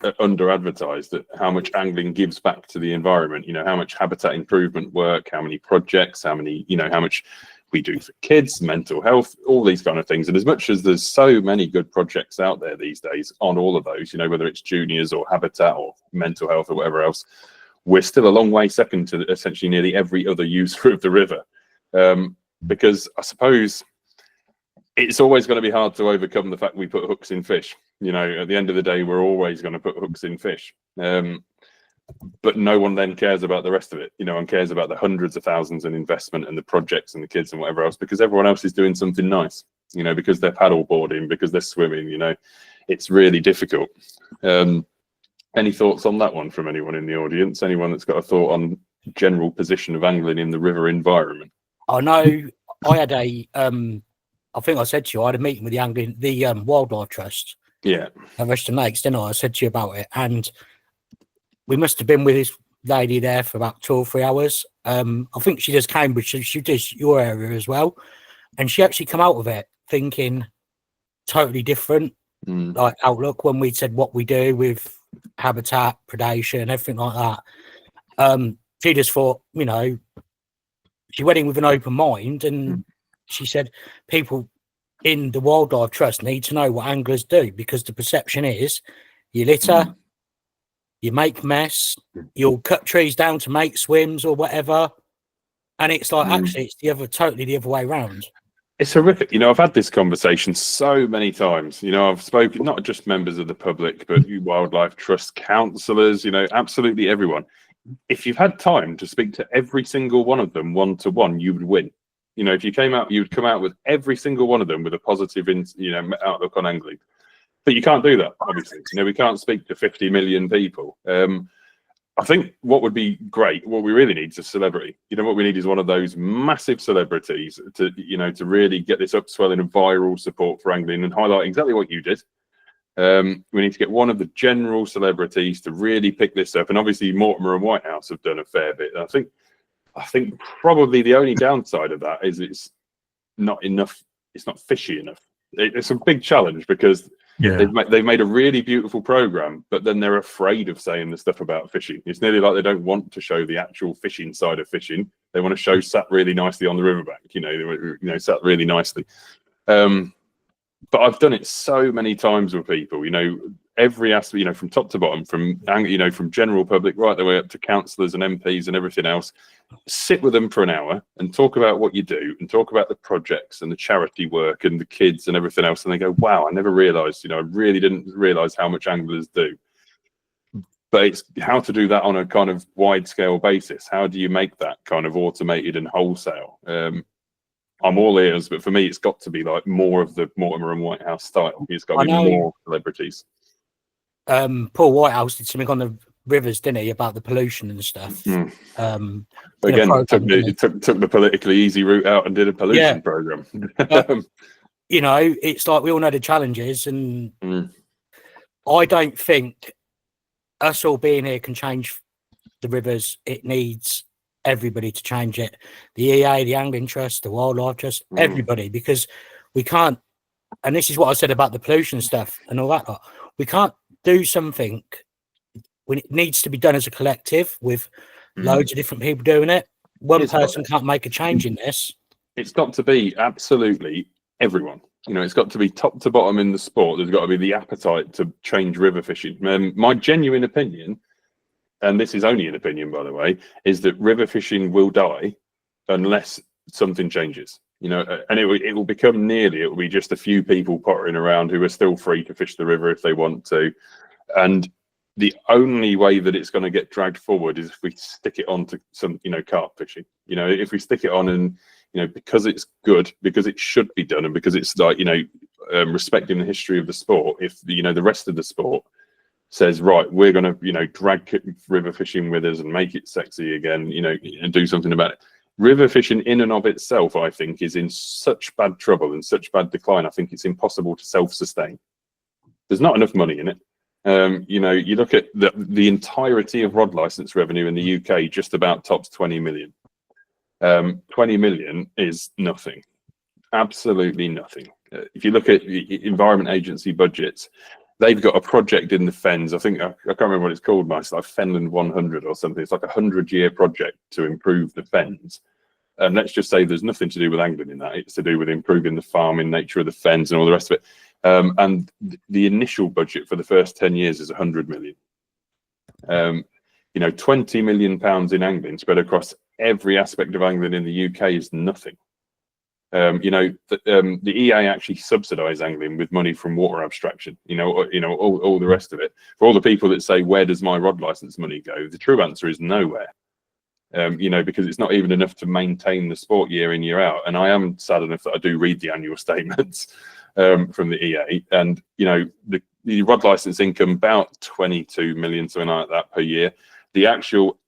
advertised that how much angling gives back to the environment, how much habitat improvement work, how many projects, how much we do for kids, mental health, all these kind of things. And as much as there's so many good projects out there these days on all of those, whether it's juniors or habitat or mental health or whatever else, we're still a long way second to essentially nearly every other user of the river. Because I suppose it's always going to be hard to overcome the fact we put hooks in fish. At the end of the day, we're always going to put hooks in fish. But no one then cares about the rest of it, and cares about the hundreds of thousands in investment and the projects and the kids and whatever else, because everyone else is doing something nice, because they're paddle boarding, because they're swimming, it's really difficult. Any thoughts on that one from anyone in the audience? Anyone that's got a thought on general position of angling in the river environment? I know I had I think I said to you, I had a meeting with the Wildlife Trust. Yeah. At Western Lakes, didn't I? I said to you about it. And we must have been with this lady there for about 2 or 3 hours. I think she does Cambridge, so she does your area as well. And she actually come out of it thinking totally different, like outlook when we said what we do with habitat, predation, everything like that. She just thought, she went in with an open mind, and she said people in the Wildlife Trust need to know what anglers do, because the perception is you litter, you make mess, you'll cut trees down to make swims or whatever, and it's like actually it's totally the other way around. It's horrific. I've had this conversation so many times. I've spoken not just members of the public, but Wildlife Trust councillors, absolutely everyone. If you've had time to speak to every single one of them one-to-one, you would win. If you came out, you would come out with every single one of them with a positive, outlook on angling. But you can't do that, obviously. We can't speak to 50 million people. I think what would be great, what we really need is a celebrity. What we need is one of those massive celebrities to really get this upswelling of viral support for angling and highlight exactly what you did. We need to get one of the general celebrities to really pick this up. And obviously Mortimer and Whitehouse have done a fair bit. I think probably the only downside of that is it's not enough. It's not fishy enough. It's a big challenge because they've made a really beautiful program, but then they're afraid of saying the stuff about fishing. It's nearly like they don't want to show the actual fishing side of fishing. They want to show sat really nicely on the riverbank, sat really nicely. but I've done it so many times with people, every aspect, from top to bottom, from general public right the way up to councillors and MPs and everything else. Sit with them for an hour and talk about what you do and talk about the projects and the charity work and the kids and everything else. And they go, wow, I never realised, I really didn't realise how much anglers do. But it's how to do that on a kind of wide scale basis. How do you make that kind of automated and wholesale? I'm all ears, but for me, it's got to be like more of the Mortimer and Whitehouse style. It's got to be more celebrities. Paul Whitehouse did something on the rivers, didn't he, about the pollution and stuff? Again, took the politically easy route out and did a pollution program. It's like we all know the challenges, and I don't think us all being here can change the rivers. It needs everybody to change it. The EA, the Angling Trust, the Wildlife Trust, everybody, because we can't, and this is what I said about the pollution stuff and all that, we can't do something when it needs to be done as a collective with loads of different people doing it. One person can't make a change in this. It's got to be absolutely everyone. It's got to be top to bottom in the sport. There's got to be the appetite to change river fishing. My genuine opinion, and this is only an opinion, by the way, is that river fishing will die unless something changes. And it will become it will be just a few people pottering around who are still free to fish the river if they want to. And the only way that it's going to get dragged forward is if we stick it on to some, carp fishing. If we stick it on and, because it's good, because it should be done, and because it's like, respecting the history of the sport, if, the rest of the sport says, right, we're going to, drag river fishing with us and make it sexy again, and do something about it. River fishing in and of itself, I think, is in such bad trouble and such bad decline. I think it's impossible to self-sustain. There's not enough money in it. You look at the entirety of rod license revenue in the UK, just about tops 20 million. 20 million is nothing, absolutely nothing. If you look at Environment Agency budgets, they've got a project in the Fens. I can't remember what it's called, but it's like Fenland 100 or something. It's like a 100-year project to improve the Fens. And let's just say there's nothing to do with angling in that. It's to do with improving the farming nature of the Fens and all the rest of it. And the initial budget for the first 10 years is 100 million. 20 million pounds in angling spread across every aspect of angling in the UK is nothing. The EA actually subsidise angling with money from water abstraction. All the rest of it. For all the people that say, "Where does my rod license money go?" The true answer is nowhere. Because it's not even enough to maintain the sport year in, year out. And I am sad enough that I do read the annual statements from the EA, and the rod license income about 22 million, something like that per year. The actual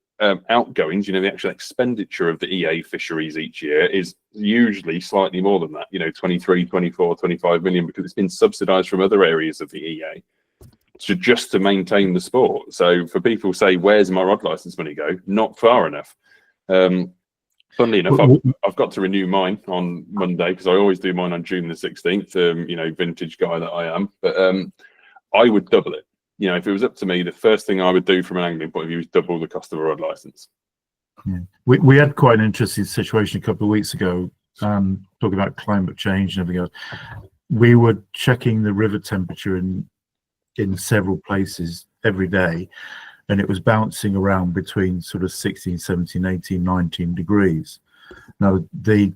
outgoings, the actual expenditure of the EA fisheries each year is usually slightly more than that, 23, 24, 25 million, because it's been subsidized from other areas of the EA just to maintain the sport. So for people who say, where's my rod license money go? Not far enough. Funnily enough, I've got to renew mine on Monday, because I always do mine on June the 16th, vintage guy that I am. But I would double it. If it was up to me, the first thing I would do from an angling point of view is double the cost of a rod license. Yeah. We had quite an interesting situation a couple of weeks ago, talking about climate change and everything else. We were checking the river temperature in several places every day, and it was bouncing around between sort of 16, 17, 18, 19 degrees. Now, the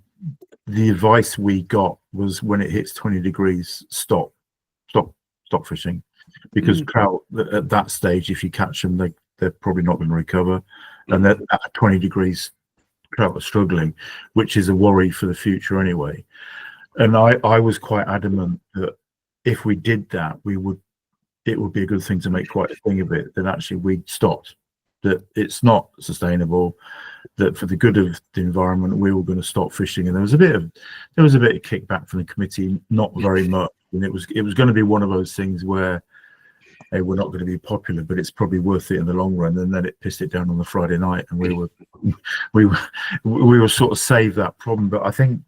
advice we got was, when it hits 20 degrees, stop fishing, because trout at that stage, if you catch them, they're probably not going to recover, and at 20 degrees, trout are struggling, which is a worry for the future anyway. And I was quite adamant that if we did that, it would be a good thing to make quite a thing of it, that actually we'd stopped, that it's not sustainable, that for the good of the environment, we were going to stop fishing. And there was a bit of kickback from the committee, not very much. And it was going to be one of those things where, hey, we're not going to be popular, but it's probably worth it in the long run. And then it pissed it down on the Friday night, and we were sort of saved that problem. But I think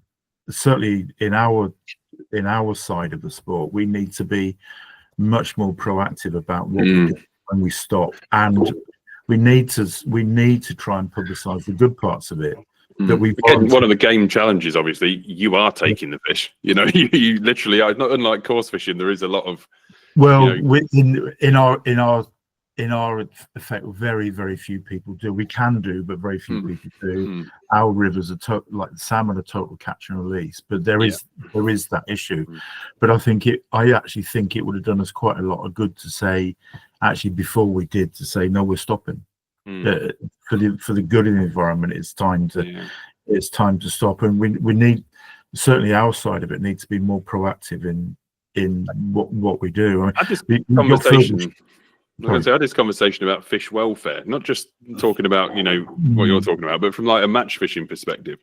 certainly in our side of the sport, we need to be much more proactive about what we do when we stop, and we need to try and publicize the good parts of it, that we Again, one of the game challenges, obviously, you are taking the fish. You know, you literally are. Not unlike coarse fishing, there is a lot of. Well, in our effect, very, very few people do. We can do, but very few people do. Our rivers are like the salmon are total catch and release, but there is that issue. But I actually think it would have done us quite a lot of good to say, actually, before we did, to say no, we're stopping. For the good of the environment, it's time to stop, and we need, certainly our side of it needs to be more proactive in what we do. I mean, I had this conversation about fish welfare, not just talking about what you're talking about, but from like a match fishing perspective.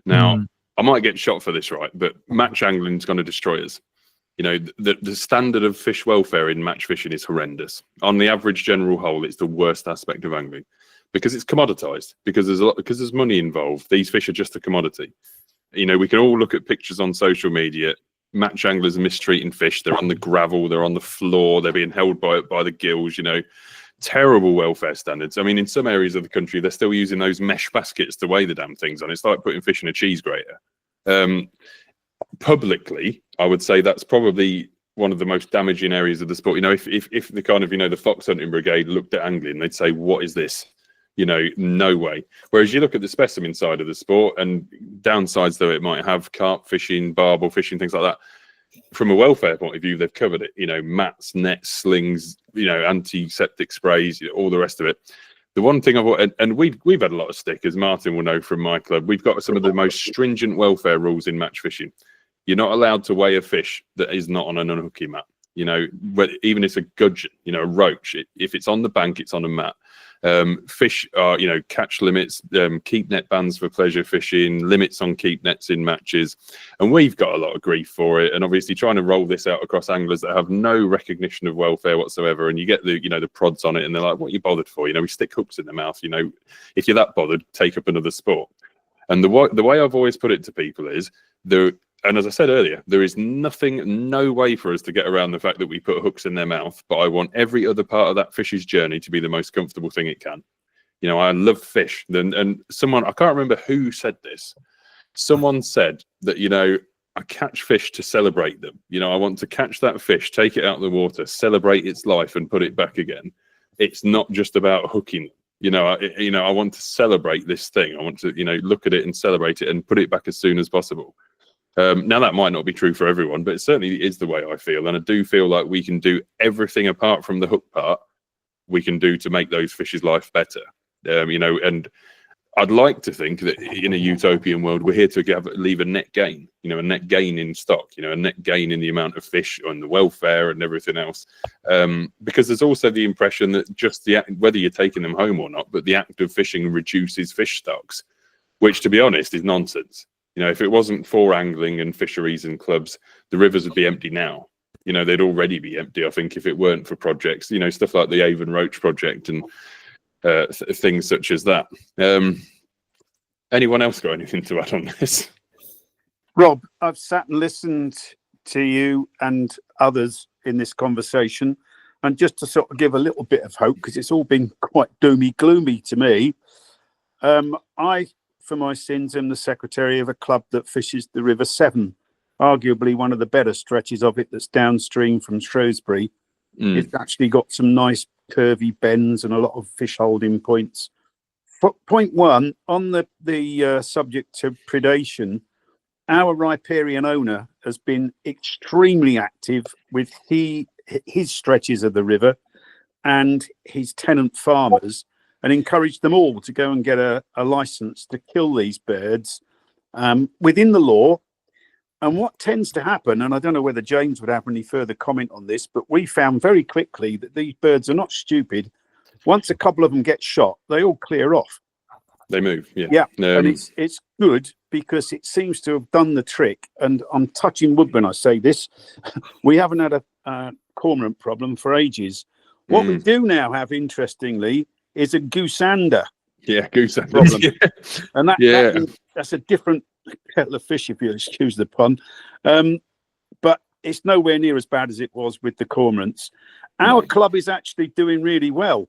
Now, I might get shot for this, right? But match angling is going to destroy us. You know, the standard of fish welfare in match fishing is horrendous. On the average general whole, it's the worst aspect of angling because it's commoditized. Because there's money involved. These fish are just a commodity. You know, we can all look at pictures on social media. Match anglers are mistreating fish. They're on the gravel. They're on the floor. They're being held by the gills. You know, terrible welfare standards. I mean, in some areas of the country, they're still using those mesh baskets to weigh the damn things on. It's like putting fish in a cheese grater. Publicly, I would say that's probably one of the most damaging areas of the sport. You know, if the kind of the fox hunting brigade looked at angling, they'd say, "What is this?" You know, no way. Whereas you look at the specimen side of the sport, and downsides though it might have, carp fishing, barbel fishing, things like that. From a welfare point of view, they've covered it. You know, mats, nets, slings, antiseptic sprays, all the rest of it. The one thing and we've had a lot of stick, as Martin will know from my club. We've got some of the most stringent welfare rules in match fishing. You're not allowed to weigh a fish that is not on an unhooking mat. You know, even if it's a gudgeon, a roach, if it's on the bank, it's on a mat. Fish are, catch limits, keep net bans for pleasure fishing, limits on keep nets in matches. And we've got a lot of grief for it. And obviously trying to roll this out across anglers that have no recognition of welfare whatsoever. And you get the prods on it and they're like, what are you bothered for? We stick hooks in the mouth. If you're that bothered, take up another sport. And the way I've always put it to people is and as I said earlier, there is no way for us to get around the fact that we put hooks in their mouth, but I want every other part of that fish's journey to be the most comfortable thing it can. I love fish. And someone, I can't remember who said this. Someone said that, I catch fish to celebrate them. I want to catch that fish, take it out of the water, celebrate its life and put it back again. It's not just about hooking them. I want to celebrate this thing. I want to, look at it and celebrate it and put it back as soon as possible. Now that might not be true for everyone, but it certainly is the way I feel. And I do feel like we can do everything apart from the hook part we can do to make those fish's life better. And I'd like to think that in a utopian world, we're here to leave a net gain, a net gain in stock, a net gain in the amount of fish and the welfare and everything else. Because there's also the impression that just whether you're taking them home or not, but the act of fishing reduces fish stocks, which to be honest is nonsense. If it wasn't for angling and fisheries and clubs, the rivers would be empty now. They'd already be empty, I think, if it weren't for projects, stuff like the Avon Roach project and things such as that. Anyone else got anything to add on this? Rob, I've sat and listened to you and others in this conversation, and just to sort of give a little bit of hope, because it's all been quite doomy gloomy to me. I, for my sins, am the secretary of a club that fishes the River Severn, arguably one of the better stretches of it that's downstream from Shrewsbury. It's actually got some nice curvy bends and a lot of fish holding points. Point one, on the subject of predation, our riparian owner has been extremely active with his stretches of the river and his tenant farmers, and encouraged them all to go and get a license to kill these birds within the law. And what tends to happen, and I don't know whether James would have any further comment on this, but we found very quickly that these birds are not stupid. Once a couple of them get shot, they all clear off. They move, yeah. Yeah, and it's good because it seems to have done the trick. And I'm touching wood when I say this. We haven't had a cormorant problem for ages. What we do now have, interestingly, is a goosander. Yeah, goosander problem. Yeah. And that's a different kettle of fish, if you excuse the pun. But it's nowhere near as bad as it was with the cormorants. Our club is actually doing really well.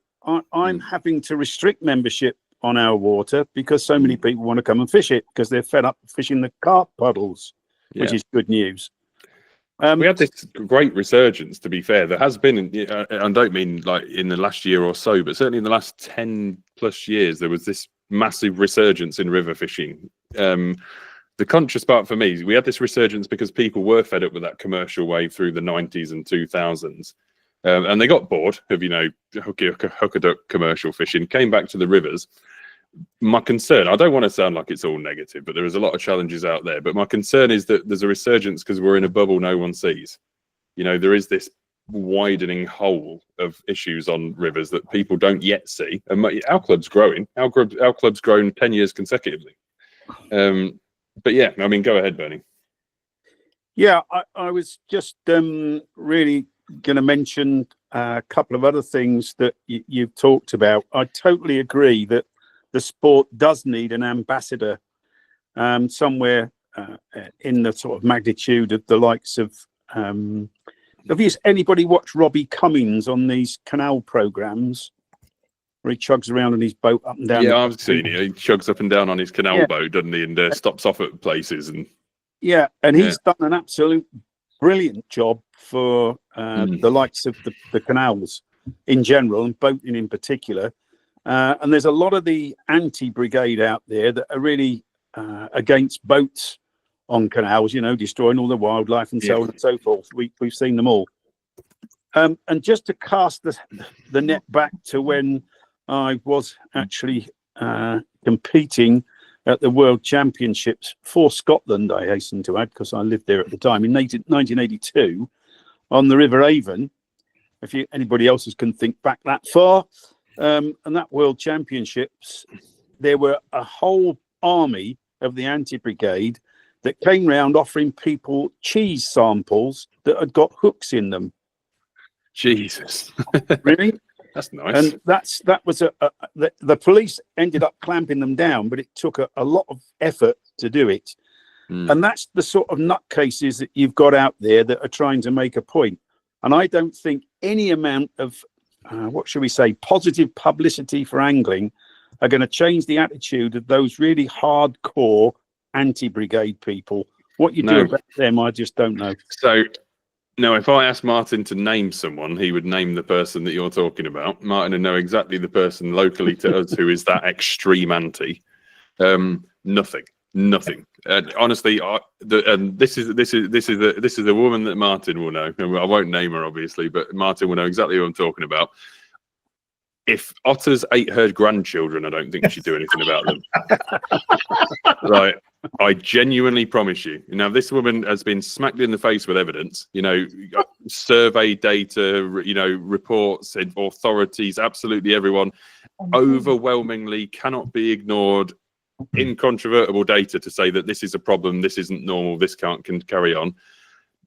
I'm having to restrict membership on our water because so many people want to come and fish it because they're fed up fishing the carp puddles, which is good news. We had this great resurgence, to be fair. There has been, I don't mean like in the last year or so, but certainly in the last 10 plus years, there was this massive resurgence in river fishing. The conscious part for me is we had this resurgence because people were fed up with that commercial wave through the 90s and 2000s. And they got bored of, hook a duck commercial fishing, came back to the rivers. My concern, I don't want to sound like it's all negative, but there is a lot of challenges out there. But my concern is that there's a resurgence because we're in a bubble no one sees. There is this widening hole of issues on rivers that people don't yet see. And our club's growing. Our club's grown 10 years consecutively. But yeah, I mean, go ahead, Bernie. Yeah, I was just really going to mention a couple of other things that you've talked about. I totally agree that the sport does need an ambassador somewhere in the sort of magnitude of the likes of. Have anybody watched Robbie Cummings on these canal programs where he chugs around on his boat up and down? Yeah, I've seen it. He chugs up and down on his canal boat, doesn't he? And stops off at places. And he's done an absolute brilliant job for the likes of the canals in general and boating in particular. And there's a lot of the anti-brigade out there that are really against boats on canals, destroying all the wildlife and so on and so forth. We've seen them all. And just to cast the net back to when I was actually competing at the World Championships for Scotland, I hasten to add, because I lived there at the time, in 1982 on the River Avon. If anybody else can think back that far. And that World Championships, there were a whole army of the anti-brigade that came round offering people cheese samples that had got hooks in them. Jesus. Really? That's nice. And that was the police ended up clamping them down, but it took a lot of effort to do it. And that's the sort of nutcases that you've got out there that are trying to make a point. And I don't think any amount of what should we say, positive publicity for angling are going to change the attitude of those really hardcore anti-brigade people. What you do about them, I just don't know. So, no, if I asked Martin to name someone, he would name the person that you're talking about. Martin would know exactly the person locally to us who is that extreme anti. Nothing. Honestly, this is a woman that Martin will know. I won't name her, obviously, but Martin will know exactly who I'm talking about. If otters ate her grandchildren, I don't think she'd do anything about them. Right. I genuinely promise you. Now, this woman has been smacked in the face with evidence, survey data, reports, authorities, absolutely everyone. Overwhelmingly cannot be ignored. Incontrovertible data to say that this is a problem, this isn't normal, this can carry on.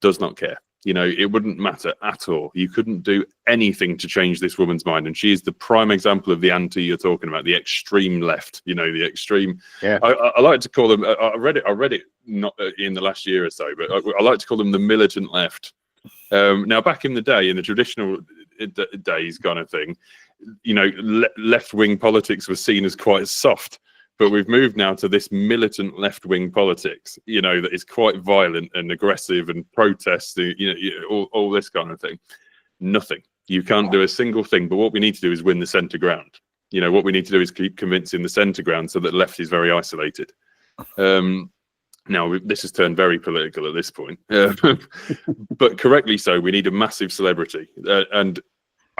Does not care. It wouldn't matter at all. You couldn't do anything to change this woman's mind, and she is the prime example of the anti you're talking about, the extreme left. The extreme. Yeah. I like to call them. I read it not in the last year or so, but I like to call them the militant left. Now, back in the day, in the traditional days, kind of thing, left-wing politics was seen as quite soft. But we've moved now to this militant left-wing politics, that is quite violent and aggressive and protests, all this kind of thing. Nothing. You can't do a single thing. But what we need to do is win the centre ground. What we need to do is keep convincing the centre ground so that left is very isolated. Now, this has turned very political at this point. But correctly so, we need a massive celebrity. And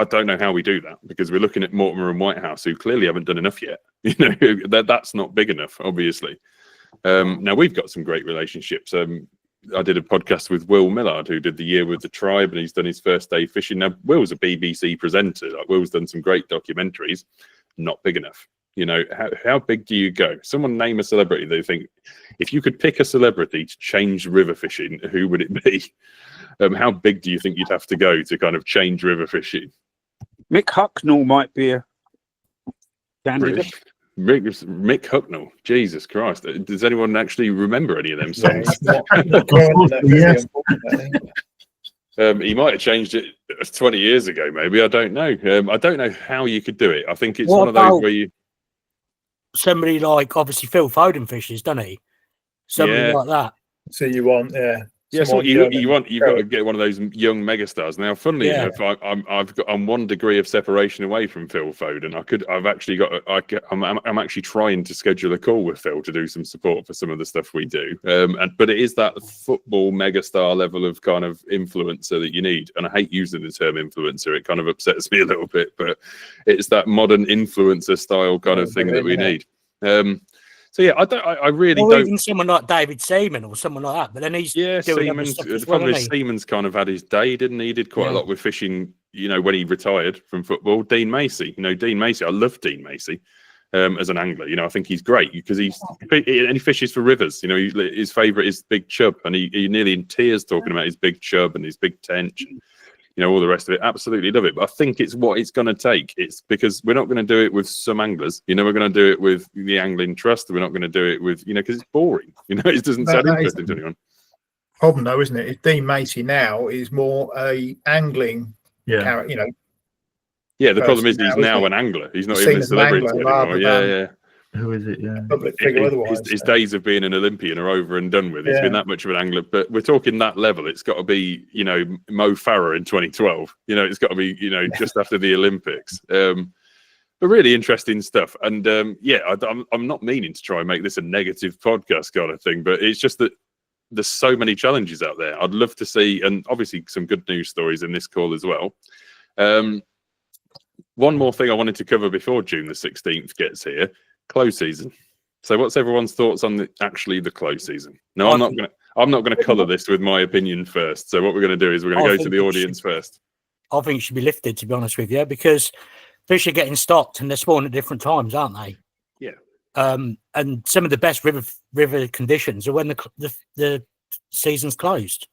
I don't know how we do that, because we're looking at Mortimer and Whitehouse, who clearly haven't done enough yet. That's not big enough, obviously. Now, we've got some great relationships. I did a podcast with Will Millard, who did the year with the tribe, and he's done his first day fishing. Now, Will's a BBC presenter. Will's done some great documentaries. Not big enough. How big do you go? Someone name a celebrity they think, if you could pick a celebrity to change river fishing, who would it be? How big do you think you'd have to go to kind of change river fishing? Mick Hucknall might be a candidate. Really? Mick Hucknall, Jesus Christ! Does anyone actually remember any of them songs? Yes. He might have changed it 20 years ago, maybe. I don't know. I don't know how you could do it. I think it's one of those where you. somebody like obviously Phil Foden fishes, doesn't he? Somebody like that. So you want, Yes, what you want. You've got to get one of those young megastars. Now, funnily enough, I'm 1 degree of separation away from Phil Foden. I'm actually trying to schedule a call with Phil to do some support for some of the stuff we do. But it is that football megastar level of kind of influencer that you need. And I hate using the term influencer. It kind of upsets me a little bit, but it's that modern influencer style kind of thing that we need. So yeah, I really don't. Even someone like David Seaman or someone like that, but then he's Seaman's. The problem is Seaman's kind of had his day, didn't he? He did quite a lot with fishing. When he retired from football. Dean Macy, Dean Macy. I love Dean Macy as an angler. I think he's great because he fishes for rivers. His favourite is big chub, and he nearly in tears talking about his big chub and his big tench. And, all the rest of it. Absolutely love it. But I think it's what it's going to take. It's because we're not going to do it with some anglers. We're going to do it with the Angling Trust. We're not going to do it with, because it's boring. It doesn't sound interesting to anyone. Problem though, isn't it? Dean Macy now is more a angling character, Yeah, the problem is he's now an angler. He's not even a celebrity anymore. Yeah. Who is it? Yeah. Public figure otherwise. His days of being an Olympian are over and done with. He's been that much of an angler, but we're talking that level. It's got to be, Mo Farah in 2012. It's got to be, just after the Olympics. But really interesting stuff. And I'm not meaning to try and make this a negative podcast kind of thing, but it's just that there's so many challenges out there. I'd love to see, and obviously some good news stories in this call as well. One more thing I wanted to cover before June the 16th gets here. Close season. So what's everyone's thoughts on the close season? No, I'm not gonna colour this with my opinion first. So what we're gonna do is we're gonna go to the audience first. I think it should be lifted, to be honest with you, because fish are getting stocked and they're spawning at different times, aren't they? Yeah. And some of the best river conditions are when the season's closed.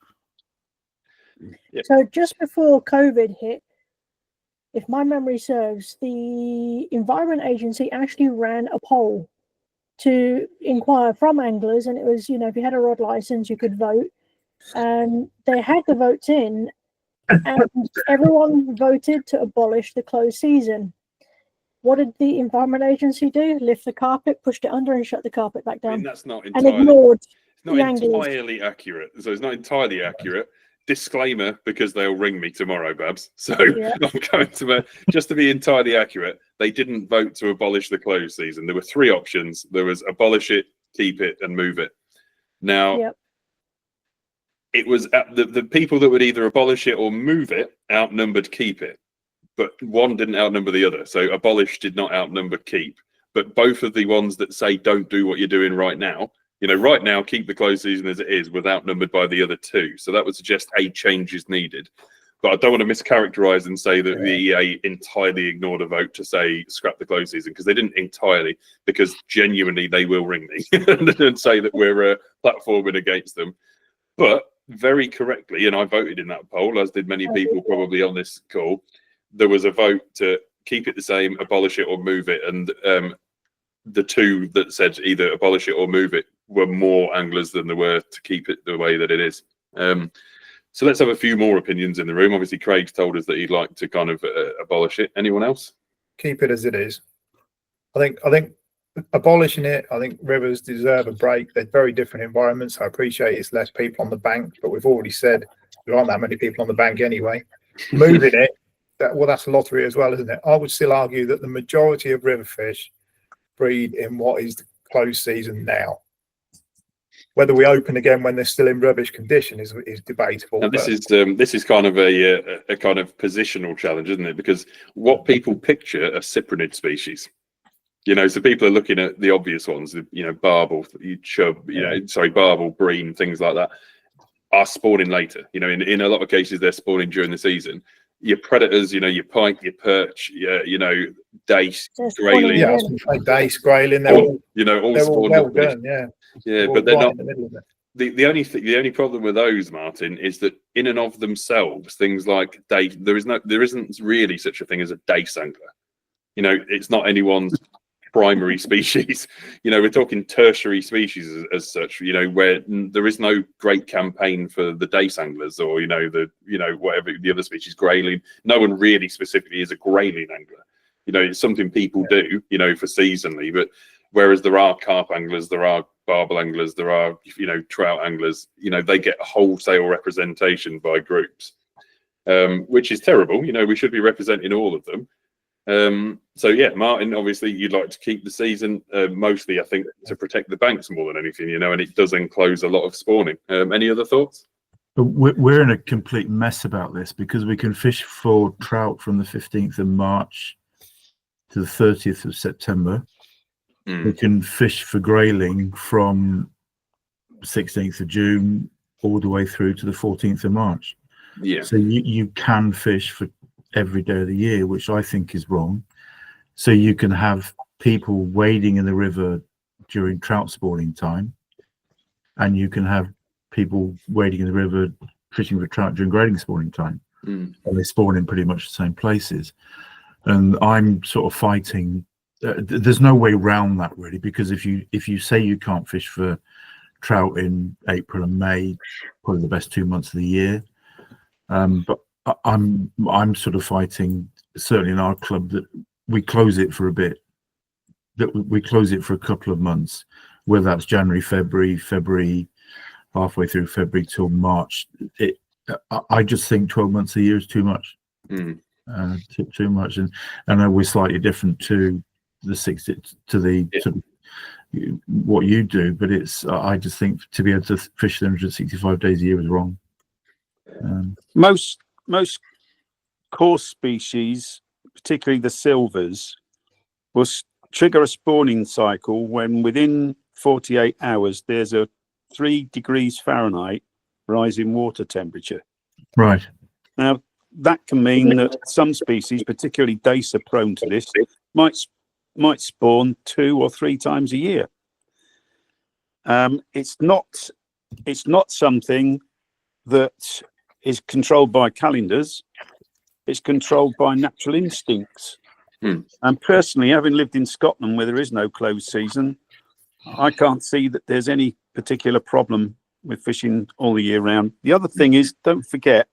Yeah. So just before COVID hit, if my memory serves, the Environment Agency actually ran a poll to inquire from anglers, and it was, if you had a rod license, you could vote. And they had the votes in, and everyone voted to abolish the closed season. What did the Environment Agency do? Lift the carpet, pushed it under, and shut the carpet back down. That's not entirely, and ignored the anglers. Entirely accurate. So it's not entirely accurate. Disclaimer, because they'll ring me tomorrow, Babs. So I'm going to just to be entirely accurate. They didn't vote to abolish the closed season. There were 3 options. There was abolish it, keep it, and move it. Now, it was the people that would either abolish it or move it outnumbered keep it, but one didn't outnumber the other. So abolish did not outnumber keep, but both of the ones that say don't do what you're doing right now. Right now, keep the closed season as it is, was outnumbered by the other 2. So that would suggest a change is needed. But I don't want to mischaracterize and say that the EA entirely ignored a vote to say scrap the closed season, because they didn't entirely, because genuinely they will ring me and say that we're platforming against them. But very correctly, and I voted in that poll, as did many people probably on this call, there was a vote to keep it the same, abolish it or move it. And the 2 that said either abolish it or move it were more anglers than there were to keep it the way that it is. So let's have a few more opinions in the room. Obviously, Craig's told us that he'd like to kind of abolish it. Anyone else? Keep it as it is. I think abolishing it, I think rivers deserve a break. They're very different environments. I appreciate it's less people on the bank, but we've already said there aren't that many people on the bank anyway. Moving it, that's a lottery as well, isn't it? I would still argue that the majority of river fish breed in what is the closed season now. Whether we open again when they're still in rubbish condition is debatable. And this is kind of a kind of positional challenge, isn't it? Because what people picture are cyprinid species. So people are looking at the obvious ones, barbel, chub, barbel, bream, things like that, are spawning later. In a lot of cases, they're spawning during the season. Your predators, your pike, your perch, dace, grayling. Yeah, dace, grayling, they're all spawned well done, Yeah, but they're not. The only problem with those, Martin, is that in and of themselves, things like dace, there isn't really such a thing as a dace angler. It's not anyone's primary species. We're talking tertiary species as such. Where there is no great campaign for the dace anglers or whatever the other species, grayling. No one really specifically is a grayling angler. It's something people do, for seasonally, but Whereas there are carp anglers, there are barbel anglers, there are, trout anglers, they get wholesale representation by groups, which is terrible. We should be representing all of them. So yeah, Martin, obviously you'd like to keep the season, mostly I think to protect the banks more than anything, and it does enclose a lot of spawning. Any other thoughts? But we're in a complete mess about this because we can fish for trout from the 15th of March to the 30th of September. We can fish for grayling from 16th of June all the way through to the 14th of March. Yeah. So you can fish for every day of the year, which I think is wrong. So you can have people wading in the river during trout spawning time, and you can have people wading in the river fishing for trout during grayling spawning time. And they spawn in pretty much the same places. And I'm sort of fighting. There's no way around that really, because if you say you can't fish for trout in April and May, probably the best 2 months of the year, but I'm sort of fighting, certainly in our club, that we close it for a bit, that we close it for a couple of months, whether that's January, February, halfway through February till March. I just think 12 months a year is too much. Too much, and I know we're slightly different to the 60 to what you do, but it's I just think to be able to fish 365 days a year is wrong. Most coarse species, particularly the silvers, will trigger a spawning cycle when within 48 hours there's a 3 degrees Fahrenheit rise in water temperature. Right. Now that can mean that some species, particularly dace, are prone to this. Might spawn 2 or 3 times a year. It's not something that is controlled by calendars. It's controlled by natural instincts. And personally, having lived in Scotland where there is no closed season, I can't see that there's any particular problem with fishing all the year round. The other thing is, don't forget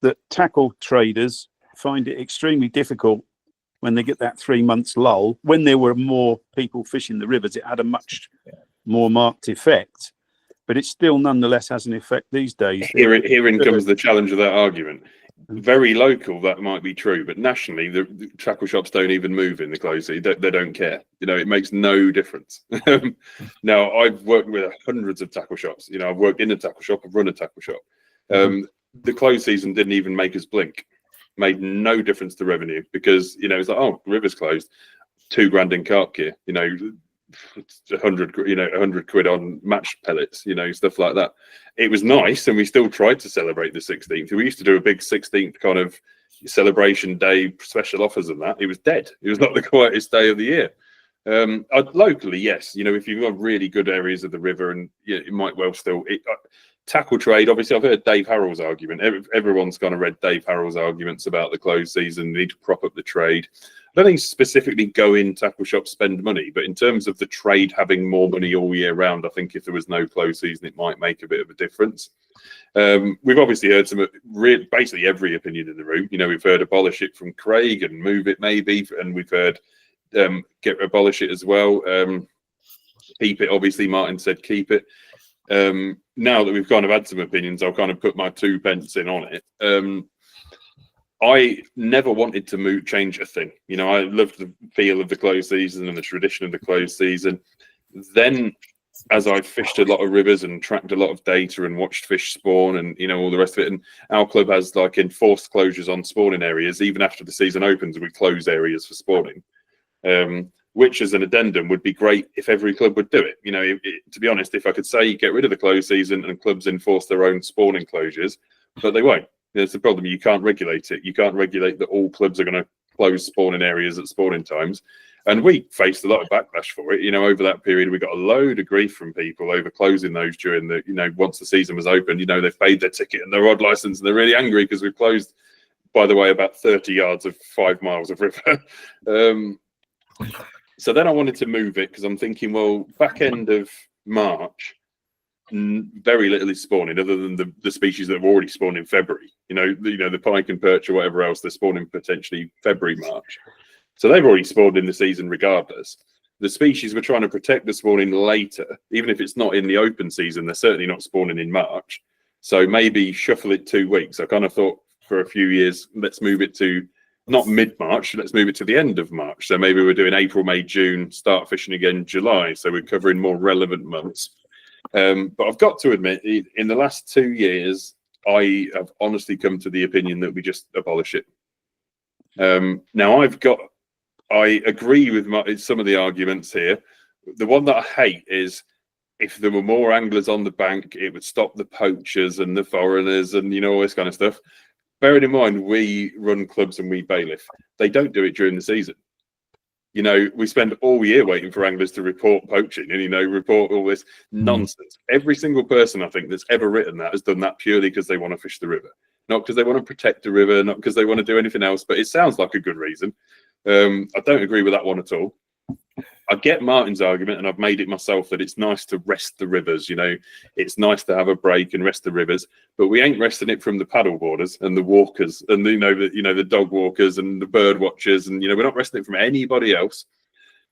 that tackle traders find it extremely difficult when they get that 3 months lull. When there were more people fishing the rivers, it had a much more marked effect, but it still nonetheless has an effect these days. Herein comes the challenge of that argument. Very local, that might be true, but nationally, the tackle shops don't even move in the closed season. They don't care. It makes no difference. Now, I've worked with hundreds of tackle shops. I've worked in a tackle shop, I've run a tackle shop. The closed season didn't even make us blink. Made no difference to revenue because it's like, oh, the river's closed, $2,000 in carp gear, 100 quid on match pellets, stuff like that. It was nice, and we still tried to celebrate the 16th. We used to do a big 16th kind of celebration day, special offers and that. It was dead. It was not the quietest day of the year. Locally, yes, if you've got really good areas of the river, and it might well still. Tackle trade, obviously, I've heard Dave Harrell's argument. Everyone's kind of read Dave Harrell's arguments about the closed season, need to prop up the trade. I don't think specifically go in tackle shops, spend money, but in terms of the trade having more money all year round, I think if there was no closed season, it might make a bit of a difference. We've obviously heard basically every opinion in the room. We've heard abolish it from Craig and move it maybe, and we've heard abolish it as well. Keep it, obviously, Martin said keep it. Now that we've kind of had some opinions, I'll kind of put my 2 pence in on it. I never wanted to change a thing. I loved the feel of the closed season and the tradition of the closed season. Then, as I fished a lot of rivers and tracked a lot of data and watched fish spawn and all the rest of it, and our club has like enforced closures on spawning areas. Even after the season opens, we close areas for spawning. Which, as an addendum, would be great if every club would do it. To be honest, if I could say get rid of the closed season and clubs enforce their own spawning closures, but they won't. There's the problem. You can't regulate it. You can't regulate that all clubs are going to close spawning areas at spawning times. And we faced a lot of backlash for it. Over that period, we got a load of grief from people over closing those during the, once the season was open, they've paid their ticket and their rod license, and they're really angry because we've closed, by the way, about 30 yards of 5 miles of river. So then I wanted to move it because I'm thinking, well, back end of March, very little is spawning other than the species that have already spawned in February. The pike and perch or whatever else, they're spawning potentially February, March. So they've already spawned in the season regardless. the species we're trying to protect are spawning later. Even if it's not in the open season, they're certainly not spawning in March. So maybe shuffle it 2 weeks. I kind of thought for a few years, let's move it to not mid-March, let's move it to the end of March. So maybe we're doing April, May, June, start fishing again July. So we're covering more relevant months. But I've got to admit, in the last 2 years, I have honestly come to the opinion that we just abolish it. Now, I agree with some of the arguments here. The one that I hate is if there were more anglers on the bank, it would stop the poachers and the foreigners and, you know, all this kind of stuff. Bearing in mind, we run clubs and we bailiff. They don't do it during the season. You know, we spend all year waiting for anglers to report poaching and, you know, report all this nonsense. Every single person, I think, that's ever written that has done that purely because they want to fish the river. Not because they want to protect the river, not because they want to do anything else, but it sounds like a good reason. I don't agree with that one at all. I get Martin's argument, and I've made it myself, that it's nice to rest the rivers. You know, it's nice to have a break and rest the rivers, but we ain't resting it from the paddle boarders and the walkers and the dog walkers and the bird watchers, and we're not resting it from anybody else.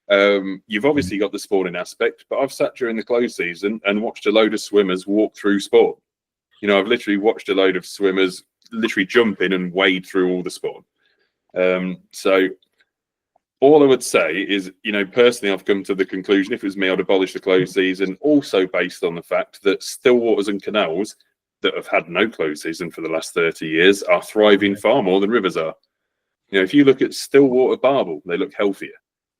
You've obviously got the spawning aspect, but I've sat during the close season and watched a load of swimmers walk through sport. I've literally watched a load of swimmers literally jump in and wade through all the spawn. So all I would say is, personally, I've come to the conclusion, if it was me, I'd abolish the closed season, also based on the fact that still waters and canals that have had no closed season for the last 30 years are thriving far more than rivers are. If you look at still water barbel, they look healthier.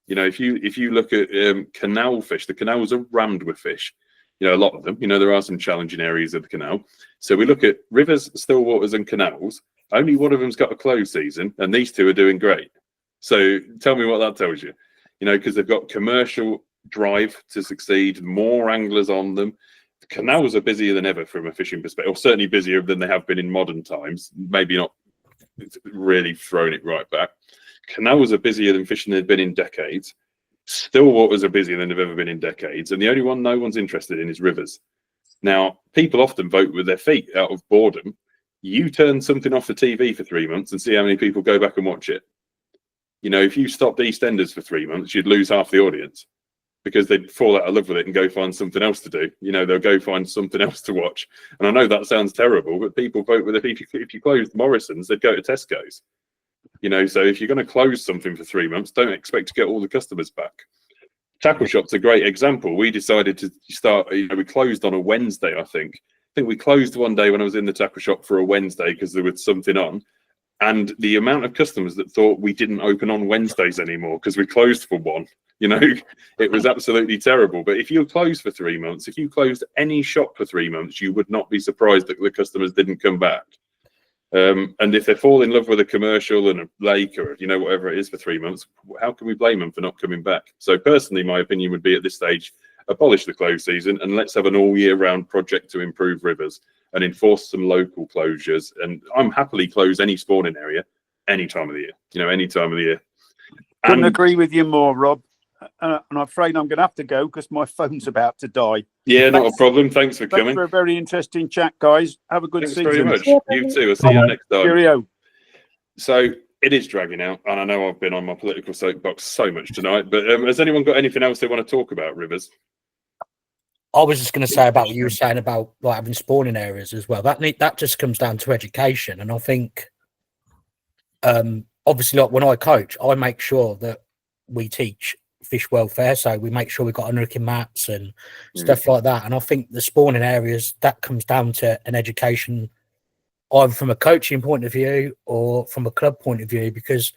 If you look at canal fish, the canals are rammed with fish. A lot of them. There are some challenging areas of the canal. So we look at rivers, still waters, and canals. Only one of them's got a closed season, and these two are doing great. So tell me what that tells you. Because they've got commercial drive to succeed, more anglers on them. The canals are busier than ever from a fishing perspective, or certainly busier than they have been in modern times. Maybe not really throwing it right back. Canals are busier than fishing they've been in decades. Still waters are busier than they've ever been in decades. And the only one no one's interested in is rivers. Now, people often vote with their feet out of boredom. You turn something off the TV for 3 months and see how many people go back and watch it. If you stopped EastEnders for 3 months, you'd lose half the audience because they'd fall out of love with it and go find something else to do. They'll go find something else to watch. And I know that sounds terrible, but people vote with their feet. If you closed Morrison's, they'd go to Tesco's. So if you're going to close something for 3 months, don't expect to get all the customers back. Tackle shop's a great example. We decided to start, we closed on a Wednesday, I think. We closed one day when I was in the tackle shop for a Wednesday because there was something on. And the amount of customers that thought we didn't open on Wednesdays anymore because we closed for one, it was absolutely terrible. But if you closed for 3 months, if you closed any shop for 3 months, you would not be surprised that the customers didn't come back. And if they fall in love with a commercial and a lake or, whatever it is for 3 months, how can we blame them for not coming back? So personally, my opinion would be at this stage, abolish the closed season and let's have an all year round project to improve rivers and enforce some local closures. And I'm happily close any spawning area any time of the year, any time of the year. Couldn't agree with you more, Rob. And I'm afraid I'm going to have to go because my phone's about to die. Yeah, not a problem. Thanks for coming. Thanks for a very interesting chat, guys. Have a good Thanks season. very much. You too. I'll see you next time. Cheerio. So it is dragging out, and I know I've been on my political soapbox so much tonight, but has anyone got anything else they want to talk about, Rivers? I was just going to say about what you were saying about having spawning areas as well. That just comes down to education, and I think, obviously, like when I coach, I make sure that we teach fish welfare, so we make sure we've got unhooking mats and stuff like that. And I think the spawning areas, that comes down to an education, either from a coaching point of view or from a club point of view, because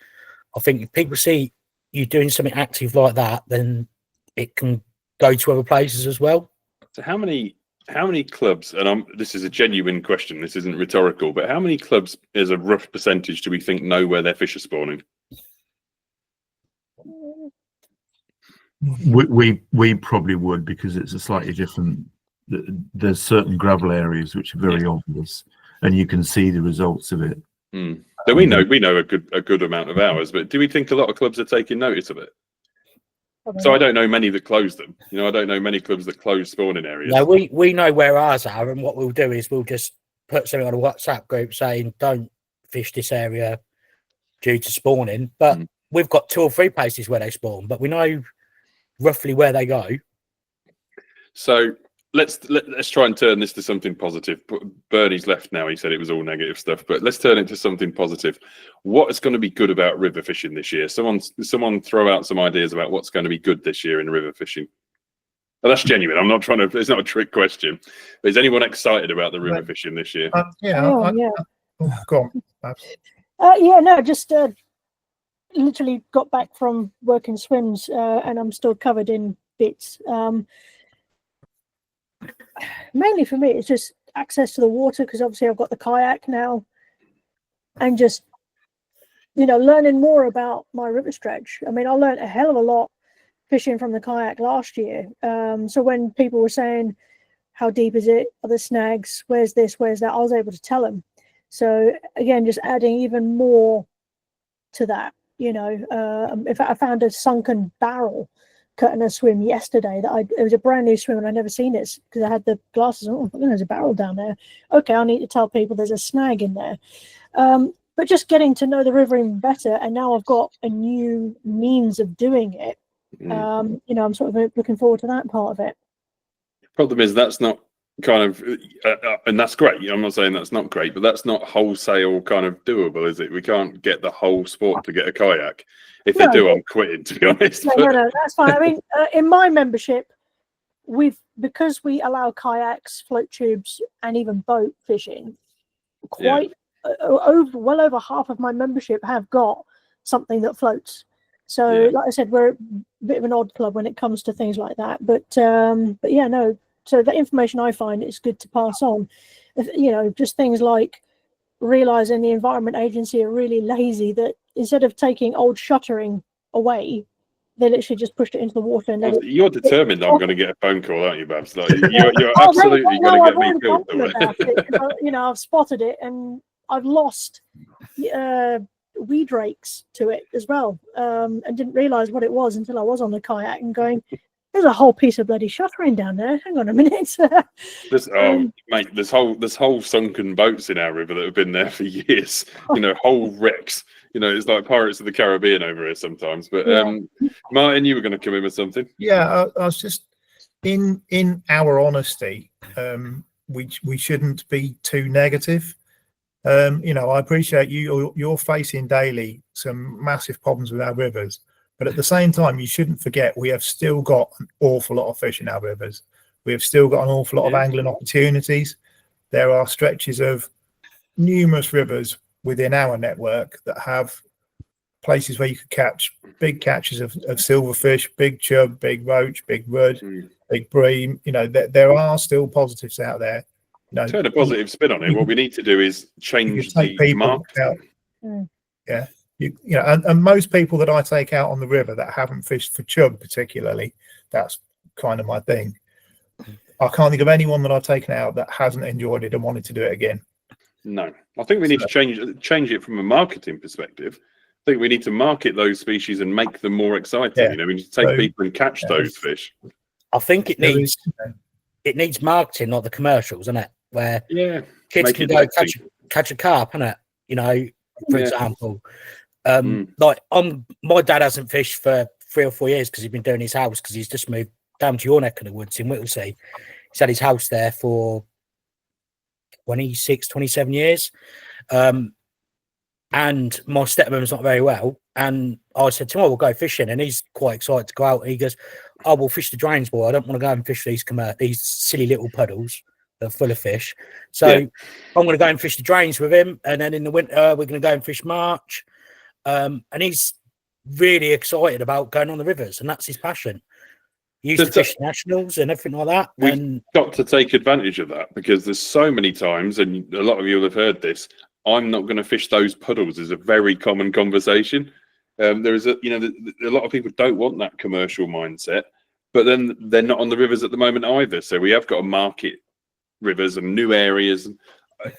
I think if people see you doing something active like that, then it can go to other places as well. So how many clubs, and this is a genuine question, this isn't rhetorical, but how many clubs as a rough percentage do we think know where their fish are spawning? We probably would, because it's a slightly different. There's certain gravel areas which are very obvious, and you can see the results of it. So we know a good amount of ours, but do we think a lot of clubs are taking notice of it? So I don't know many that close them. I don't know many clubs that close spawning areas. No, we know where ours are, and what we'll do is we'll just put something on a WhatsApp group saying don't fish this area due to spawning. But we've got 2 or 3 places where they spawn, but we know roughly where they go. So let's try and turn this to something positive. Bernie's left now. He said it was all negative stuff, but let's turn it to something positive. What is going to be good about river fishing this year? Someone throw out some ideas about what's going to be good this year in river fishing. Well, that's genuine. I'm not trying to. It's not a trick question. But is anyone excited about the river fishing this year? Go on. No, just literally got back from working swims, and I'm still covered in bits. Mainly for me, it's just access to the water, because obviously I've got the kayak now, and just learning more about my river stretch. I mean, I learned a hell of a lot fishing from the kayak last year. So when people were saying, how deep is it? Are there snags? Where's this? Where's that? I was able to tell them. So again, just adding even more to that. In fact, I found a sunken barrel cutting a swim yesterday. It was a brand new swim, and I'd never seen it because I had the glasses. Oh, there's a barrel down there. Okay, I need to tell people there's a snag in there. But just getting to know the river even better, and now I've got a new means of doing it. I'm sort of looking forward to that part of it. Problem is, that's not kind of, and that's great. I'm not saying that's not great, but that's not wholesale kind of doable, is it? We can't get the whole sport to get a kayak. If they do, I'm quitting, to be honest. No, that's fine. I mean, in my membership, because we allow kayaks, float tubes, and even boat fishing, well over half of my membership have got something that floats. So, like I said, we're a bit of an odd club when it comes to things like that. But yeah, no. So the information I find is good to pass on. Just things like realizing the Environment Agency are really lazy, that instead of taking old shuttering away, they literally just pushed it into the water. And you're determined I'm going to get a phone call, aren't you, Babs? Like, you're absolutely going to get me killed. I've spotted it, and I've lost weed rakes to it as well, and didn't realize what it was until I was on the kayak and going, there's a whole piece of bloody shuttering down there. Hang on a minute. Mate, there's whole sunken boats in our river that have been there for years. Whole wrecks. It's like Pirates of the Caribbean over here sometimes. But Martin, you were going to come in with something. Yeah, I was just in our honesty. We shouldn't be too negative. I appreciate you're facing daily some massive problems with our rivers. But at the same time, you shouldn't forget we have still got an awful lot of fish in our rivers. We have still got an awful lot of angling opportunities. There are stretches of numerous rivers within our network that have places where you could catch big catches of silverfish, big chub, big roach, big rudd, big bream. There are still positives out there. Turn a positive spin on it. What we need to do is change the market. Yeah. And most people that I take out on the river that haven't fished for chub particularly, that's kind of my thing. I can't think of anyone that I've taken out that hasn't enjoyed it and wanted to do it again. No, I think we need to change it from a marketing perspective. I think we need to market those species and make them more exciting. We need to take people and catch those fish. I think it needs marketing, like the commercials, isn't it? Where kids can go catch a carp, isn't it? For example. My dad hasn't fished for 3 or 4 years because he's been doing his house, because he's just moved down to your neck of the woods in Whittlesea. He's had his house there for 26, 27 years. And my stepmom's not very well. And I said to him, we'll go fishing. And he's quite excited to go out. And he goes, we'll fish the drains, boy. I don't want to go and fish these silly little puddles that are full of fish. So I'm going to go and fish the drains with him. And then in the winter, we're going to go and fish March. And he's really excited about going on the rivers, and that's his passion. He used to fish nationals and everything like that. We've got to take advantage of that, because there's so many times, and a lot of you will have heard this, I'm not going to fish those puddles is a very common conversation. There is a lot of people don't want that commercial mindset, but then they're not on the rivers at the moment either. So we have got to market rivers and new areas.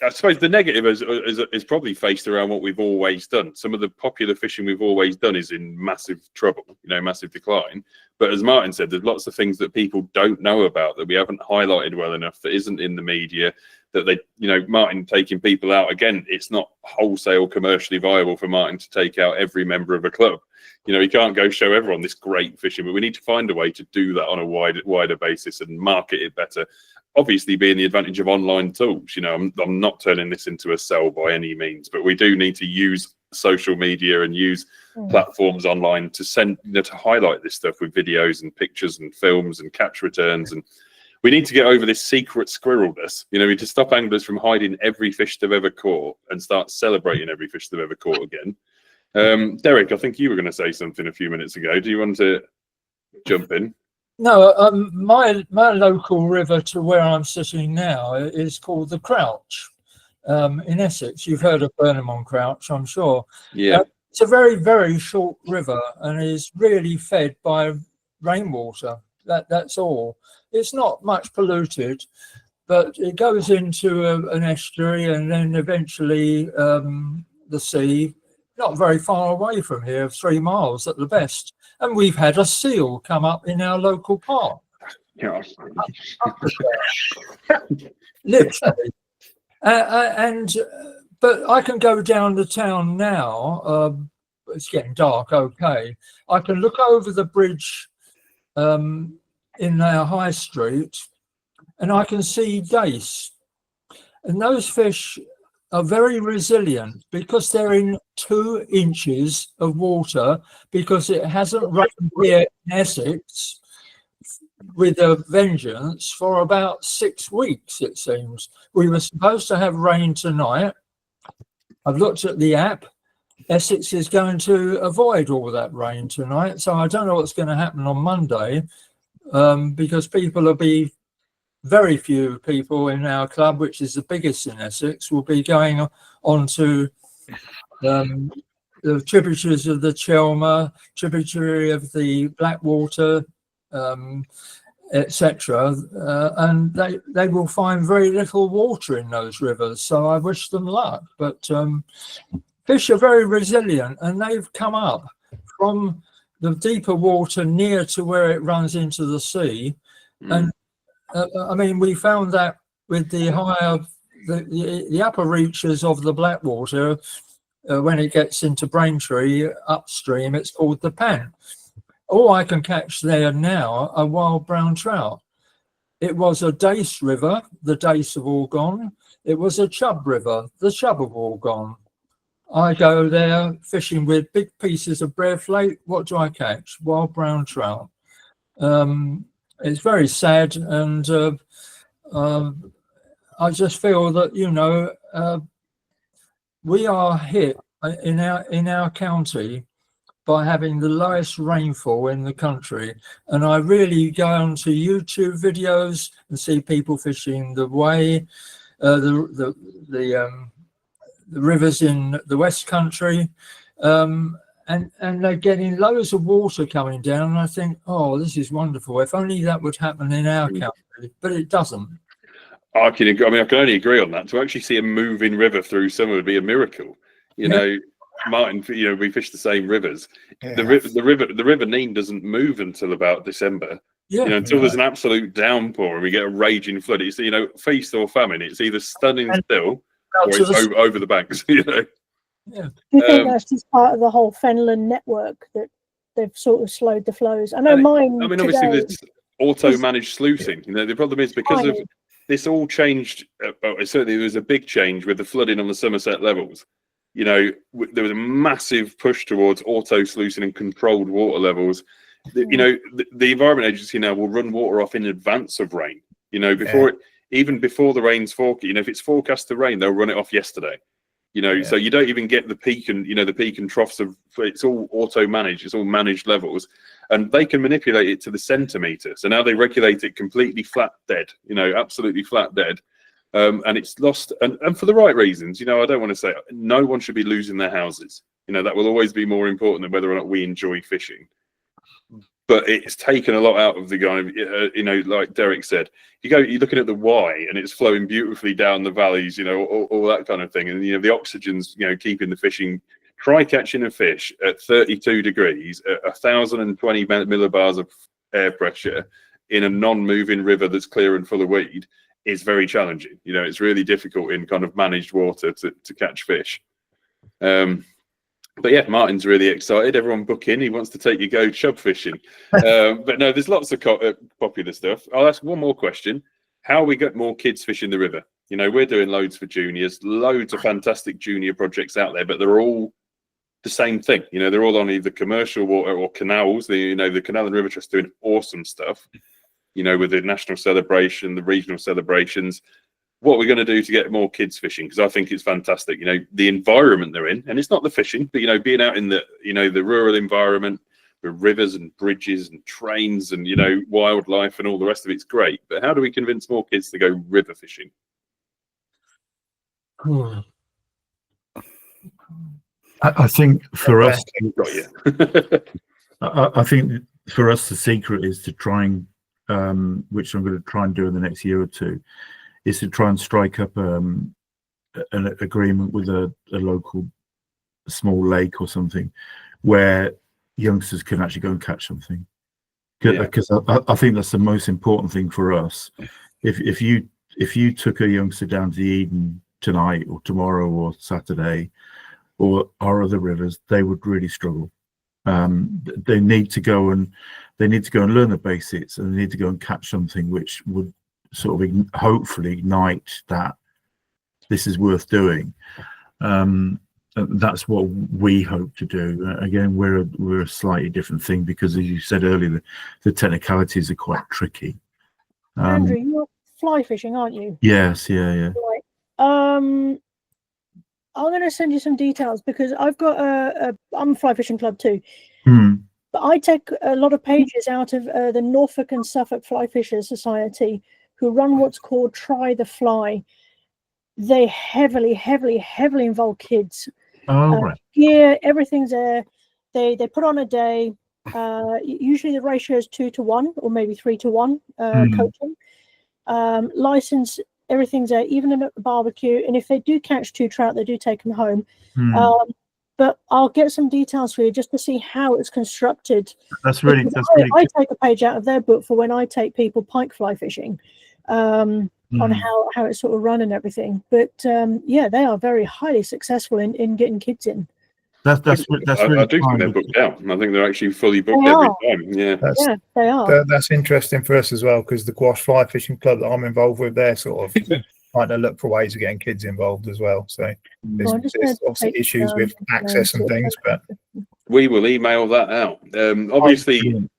I suppose the negative is probably faced around what we've always done. Some of the popular fishing we've always done is in massive trouble, massive decline. But as Martin said, there's lots of things that people don't know about that we haven't highlighted well enough, that isn't in the media, that they, Martin taking people out, again, it's not wholesale commercially viable for Martin to take out every member of a club. He can't go show everyone this great fishing, but we need to find a way to do that on a wider basis and market it better. Obviously, being the advantage of online tools, I'm not turning this into a sell by any means, but we do need to use social media and use platforms online to send, to highlight this stuff with videos and pictures and films and catch returns. And we need to get over this secret squirrelness. We need to stop anglers from hiding every fish they've ever caught and start celebrating every fish they've ever caught again. Derek, I think you were going to say something a few minutes ago. Do you want to jump in? No, my local river to where I'm sitting now is called the Crouch in Essex. You've heard of Burnham on Crouch, I'm sure. Yeah. It's a very, very short river and is really fed by rainwater. That's all. It's not much polluted, but it goes into an estuary and then eventually the sea, not very far away from here, 3 miles at the best. And we've had a seal come up in our local park. Yeah. Literally. But I can go down the town now. It's getting dark, okay. I can look over the bridge in our high street and I can see dace. And those fish are very resilient because they're in 2 inches of water, because it hasn't rained here in Essex with a vengeance for about 6 weeks, it seems. We were supposed to have rain tonight. I've looked at the app. Essex is going to avoid all that rain tonight, so I don't know what's going to happen on Monday, because very few people in our club, which is the biggest in Essex, will be going on to the tributaries of the Chelmer, tributary of the Blackwater, etc. And they will find very little water in those rivers. So I wish them luck. But fish are very resilient, and they've come up from the deeper water near to where it runs into the sea. And I mean, we found that with the higher, the upper reaches of the Blackwater, when it gets into Braintree upstream, it's called the Pant. All I can catch there now are wild brown trout. It was a dace river, the dace have all gone. It was a chub river, the chub have all gone. I go there fishing with big pieces of bread flake. What do I catch? Wild brown trout. It's very sad, and I just feel that we are hit in our county by having the lowest rainfall in the country. And I really go onto YouTube videos and see people fishing the Way, the rivers in the West Country. And they're getting loads of water coming down, and I think, oh, this is wonderful. If only that would happen in our country, but it doesn't. I can only agree on that. To actually see a moving river through summer would be a miracle. Martin, we fish the same rivers. Yeah. The river Nene doesn't move until about December. Yeah. Until there's an absolute downpour and we get a raging flood. It's feast or famine. It's either stunning still or it's over the banks. Yeah. Do you think that's just part of the whole Fenland network that they've sort of slowed the flows? I know mine. Obviously, there's auto-managed sluicing. The problem is because of this all changed. Certainly, there was a big change with the flooding on the Somerset levels. There was a massive push towards auto-sluicing and controlled water levels. The Environment Agency now will run water off in advance of rain. Even before the rain's forecast. If it's forecast to rain, they'll run it off yesterday. So you don't even get the peak and the peak and troughs of. It's all auto managed. It's all managed levels, and they can manipulate it to the centimeter. So now they regulate it completely flat dead. Absolutely flat dead, and it's lost. And for the right reasons. I don't want to say no one should be losing their houses. That will always be more important than whether or not we enjoy fishing. but it's taken a lot out of the guy. You know, like Derek said, you're looking at the Wye, and it's flowing beautifully down the valleys. You know, all that kind of thing, and you know, the oxygen's keeping the fishing. Try catching a fish at 32 degrees at 1,020 millibars of air pressure in a non-moving river that's clear and full of weed is very challenging. You know, it's really difficult in kind of managed water to catch fish. But yeah, Martin's really excited. Everyone book in. He wants to take you go chub fishing. But no, there's lots of popular stuff. I'll ask one more question. How we get more kids fishing the river? You know, we're doing loads for juniors, loads of fantastic junior projects out there, but they're all the same thing. You know, they're all on either commercial water or canals. The Canal and River Trust doing awesome stuff, you know, with the national celebration, the regional celebrations. What we're going to do to get more kids fishing, because I think it's fantastic. You know, the environment they're in, and it's not the fishing, but, you know, being out in the, you know, the rural environment with rivers and bridges and trains and, you know, wildlife and all the rest of it's great. But how do we convince more kids to go river fishing? I think for us, got you. I think for us, the secret is to try and, which I'm going to try and do in the next year or two, is to try and strike up an agreement with a local small lake or something where youngsters can actually go and catch something. Because I think that's the most important thing for us. If you took a youngster down to the Eden tonight or tomorrow or Saturday or our other rivers, they would really struggle. They need to go and learn the basics, and they need to go and catch something which would sort of hopefully ignite that this is worth doing. That's what we hope to do. Again, we're a slightly different thing because, as you said earlier, the technicalities are quite tricky. Andrew, you're fly fishing, aren't you? Yes, yeah. Right. I'm going to send you some details because I've got I'm a fly fishing club too. But I take a lot of pages out of the Norfolk and Suffolk Fly Fishers Society, who run what's called Try the Fly. They heavily involve kids. Right. Yeah, everything's there. They put on a day. Usually the ratio is 2 to 1 or maybe 3 to 1 coaching. License, everything's there, even at the barbecue. And if they do catch 2 trout, they do take them home. But I'll get some details for you just to see how it's constructed. That's really I take a page out of their book for when I take people pike fly fishing, on how it's sort of run and everything. But yeah, they are very highly successful in getting kids in. That's really I do think they're booked out. I think they're actually fully booked every time. Yeah, they are. That's interesting for us as well, because the Gouache Fly Fishing Club that I'm involved with, they're sort of trying to look for ways of getting kids involved as well. So there's obviously issues with access and things, but we will email that out. Obviously, and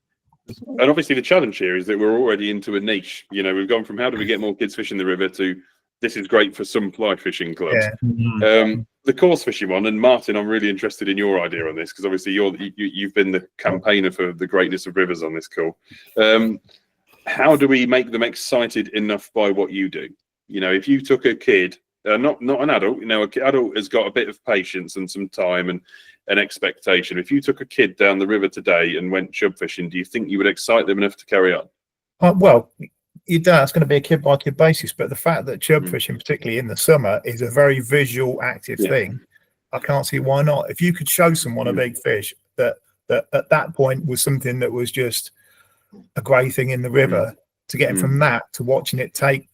obviously the challenge here is that we're already into a niche. You know, we've gone from how do we get more kids fishing the river to this is great for some fly fishing clubs. The course fishing one, and Martin, I'm really interested in your idea on this because obviously you've been the campaigner for the greatness of rivers on this call. How do we make them excited enough by what you do? You know, if you took a kid, not an adult, you know, an adult has got a bit of patience and some time and an expectation. If you took a kid down the river today and went chub fishing, do you think you would excite them enough to carry on? Well, you don't. It's going to be a kid by kid basis, but the fact that chub fishing, particularly in the summer, is a very visual, active thing, I can't see why not. If you could show someone a big fish that at that point was something that was just a great thing in the river, to get from that to watching it take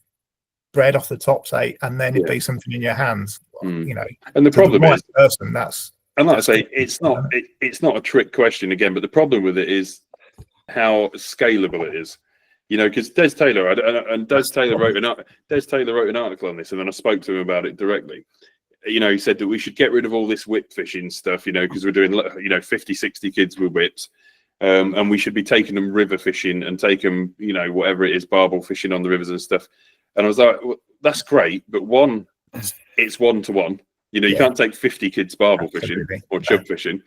bread off the top, say, and then it be something in your hands, you know. And the problem is, person, that's, and like I say, it's not a trick question again, but the problem with it is how scalable it is. You know, because Des Taylor wrote an article on this, and then I spoke to him about it directly. You know, he said that we should get rid of all this whip fishing stuff, you know, because we're doing, you know, 50, 60 kids with whips. And we should be taking them river fishing and take them, you know, whatever it is, barbel fishing on the rivers and stuff. And I was like, well, that's great, but it's 1-to-1. You know, you can't take 50 kids barbel fishing or chub fishing.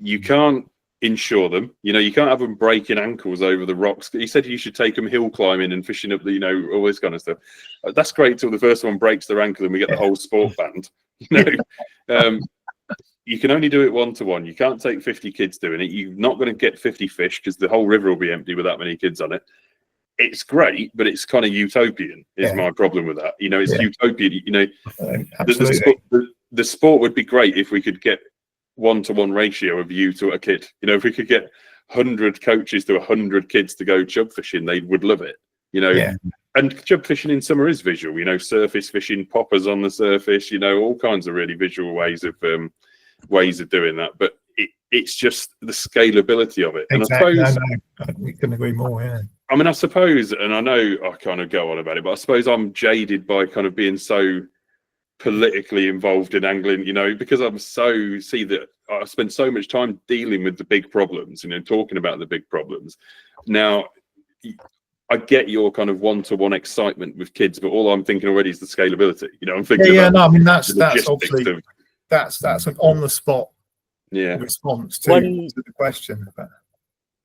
You can't insure them. You know, you can't have them breaking ankles over the rocks. He said you should take them hill climbing and fishing up the, you know, all this kind of stuff. That's great till the first one breaks their ankle and we get the whole sport banned. You know, you can only do it 1-to-1. You can't take 50 kids doing it. You're not going to get 50 fish because the whole river will be empty with that many kids on it. It's great, but it's kind of utopian is my problem with that. You know, it's utopian. You know, the sport would be great if we could get 1-to-1 ratio of you to a kid. You know, if we could get 100 coaches to 100 kids to go chub fishing, they would love it. You know, and chub fishing in summer is visual. You know, surface fishing, poppers on the surface. You know, all kinds of really visual ways of doing that. But it's just the scalability of it. Exactly. And I suppose we couldn't agree more. Yeah. I mean, I suppose, and I know I kind of go on about it, but I suppose I'm jaded by kind of being so politically involved in angling, you know, because I spend so much time dealing with the big problems, you know, talking about the big problems. Now, I get your kind of 1-to-1 excitement with kids, but all I'm thinking already is the scalability. You know, I'm thinking I mean, that's obviously that's an on the spot response to the question.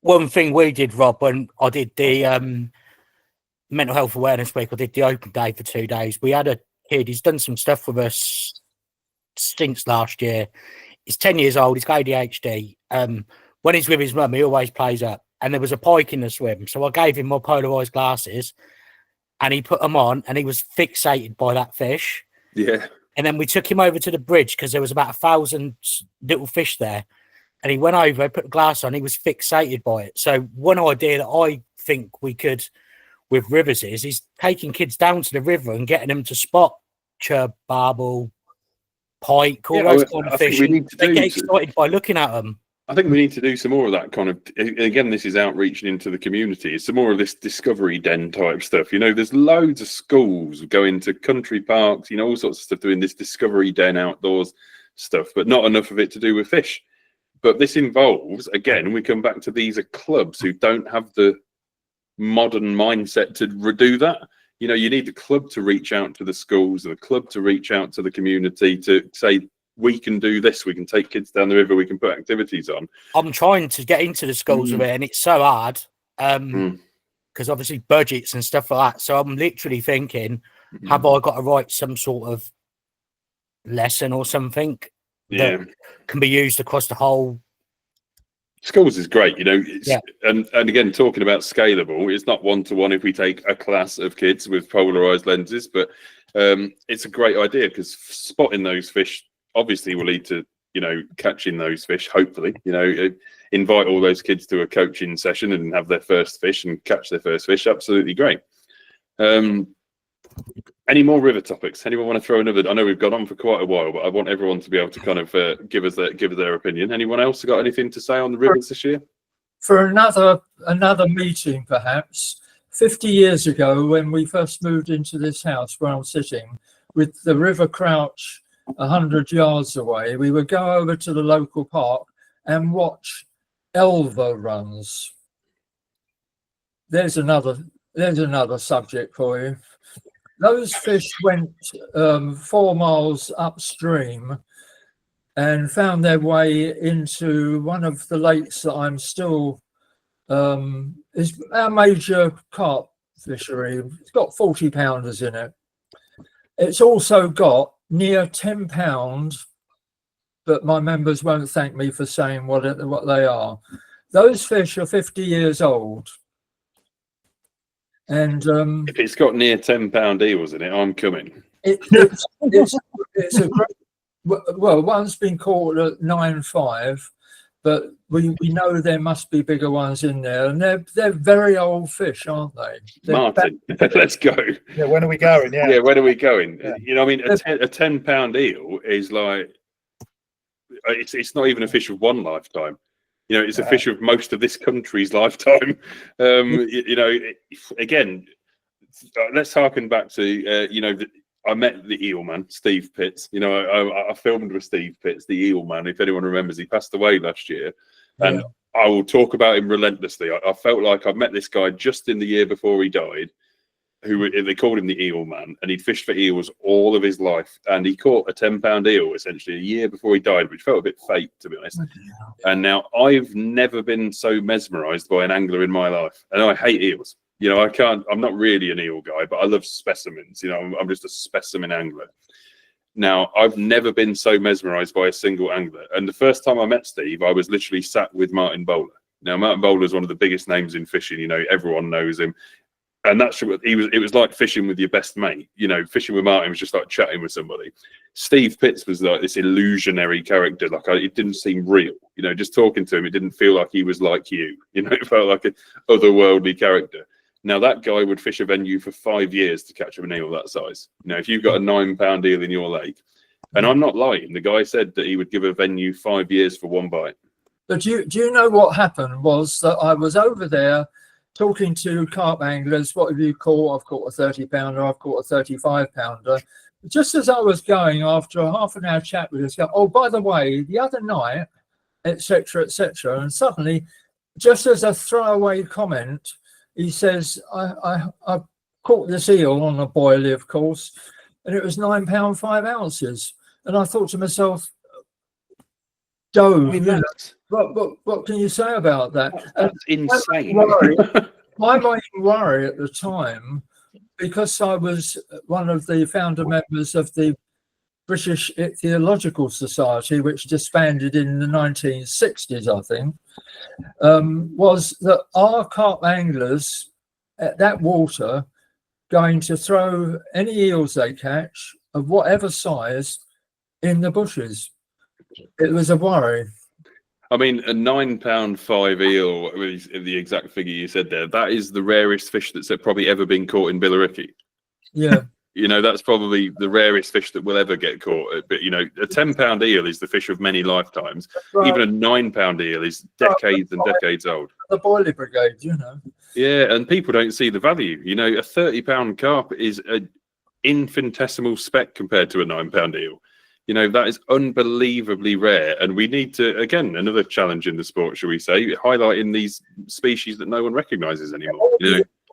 One thing we did, Rob, when I did the mental health awareness week, I did the open day for 2 days. We had a kid, he's done some stuff with us since last year. He's 10 years old, he's got ADHD. When he's with his mum, he always plays up. And there was a pike in the swim. So I gave him my polarized glasses and he put them on and he was fixated by that fish. Yeah. And then we took him over to the bridge because there was about 1,000 little fish there. And he went over, put the glass on, he was fixated by it. So one idea that I think we could with rivers is taking kids down to the river and getting them to spot chub, barbel, pike, all those kind of fish. They get excited by looking at them. I think we need to do some more of that kind of, again, this is outreaching into the community. It's some more of this discovery den type stuff. You know, there's loads of schools going to country parks, you know, all sorts of stuff doing this discovery den outdoors stuff, but not enough of it to do with fish. But this involves, again, we come back to these are clubs who don't have the modern mindset to redo that. You know, you need the club to reach out to the schools and the club to reach out to the community to say, we can do this, we can take kids down the river, we can put activities on. I'm trying to get into the schools with it and it's so hard because obviously budgets and stuff like that. So I'm literally thinking, have I got to write some sort of lesson or something that can be used across the whole? Schools is great, you know, and again, talking about scalable, it's not 1-to-1 if we take a class of kids with polarized lenses, but it's a great idea because spotting those fish obviously will lead to, you know, catching those fish, hopefully, you know, invite all those kids to a coaching session and have their first fish and catch their first fish. Absolutely great. Any more river topics? Anyone want to throw another? I know we've gone on for quite a while, but I want everyone to be able to kind of give us their opinion. Anyone else got anything to say on the rivers this year? For another meeting, perhaps 50 years ago, when we first moved into this house where I'm sitting, with the River Crouch 100 yards away, we would go over to the local park and watch elver runs. There's another subject for you. Those fish went 4 miles upstream and found their way into one of the lakes that I'm still is our major carp fishery. It's got 40 pounders in it. It's also got near 10 pounds, but my members won't thank me for saying what they are. Those fish are 50 years old. And if it's got near 10-pound eels in it, I'm coming. It's a great, well, one's been caught at 9.5, but we know there must be bigger ones in there, and they're very old fish, aren't they? Martin, let's go. Yeah, when are we going? Yeah, when are we going? Yeah. You know, I mean, a 10-pound eel is like it's not even a fish of one lifetime. You know, it's a fish of most of this country's lifetime. You know, again, let's harken back to you know, I met the eel man, Steve Pitts. You know, I filmed with Steve Pitts, the eel man. If anyone remembers, he passed away last year, and I will talk about him relentlessly. I felt like I met this guy just in the year before he died, who they called him the eel man, and he'd fished for eels all of his life, and he caught a 10-pound eel essentially a year before he died, which felt a bit fate, to be honest. And now I've never been so mesmerized by an angler in my life, and I hate eels. You know, I'm not really an eel guy, but I love specimens. You know, I'm just a specimen angler. Now, I've never been so mesmerised by a single angler. And the first time I met Steve, I was literally sat with Martin Bowler. Now, Martin Bowler is one of the biggest names in fishing. You know, everyone knows him. And that's what he was. It was like fishing with your best mate. You know, fishing with Martin was just like chatting with somebody. Steve Pitts was like this illusionary character. Like, it didn't seem real. You know, just talking to him, it didn't feel like he was like you. You know, it felt like an otherworldly character. Now, that guy would fish a venue for 5 years to catch an eel that size. You know, if you've got a 9-pound eel in your lake, and I'm not lying, the guy said that he would give a venue 5 years for one bite. But do you know what happened was that I was over there talking to carp anglers. What have you caught? I've caught a 30-pounder. I've caught a 35-pounder. Just as I was going, after a half an hour chat with this guy, oh, by the way, the other night, etc., etc., and suddenly, just as a throwaway comment, he says, I caught this eel on a boilie, of course, and it was 9 pounds 5 ounces. And I thought to myself, dove, what can you say about that? That's insane. My main worry at the time, because I was one of the founder members of the British Ichthyological Society, which disbanded in the 1960s, I think, was that our carp anglers at that water going to throw any eels they catch of whatever size in the bushes. It was a worry. I mean, a 9 pound 5 eel, the exact figure you said there, that is the rarest fish that's probably ever been caught in Billericay. Yeah. You know, that's probably the rarest fish that will ever get caught. But, you know, a 10 pound eel is the fish of many lifetimes. Right. Even a 9 pound eel is decades and decades old. The boilie brigade, you know. Yeah, and people don't see the value. You know, a 30 pound carp is an infinitesimal speck compared to a 9 pound eel. You know, that is unbelievably rare. And we need to, again, another challenge in the sport, shall we say, highlighting these species that no one recognises anymore.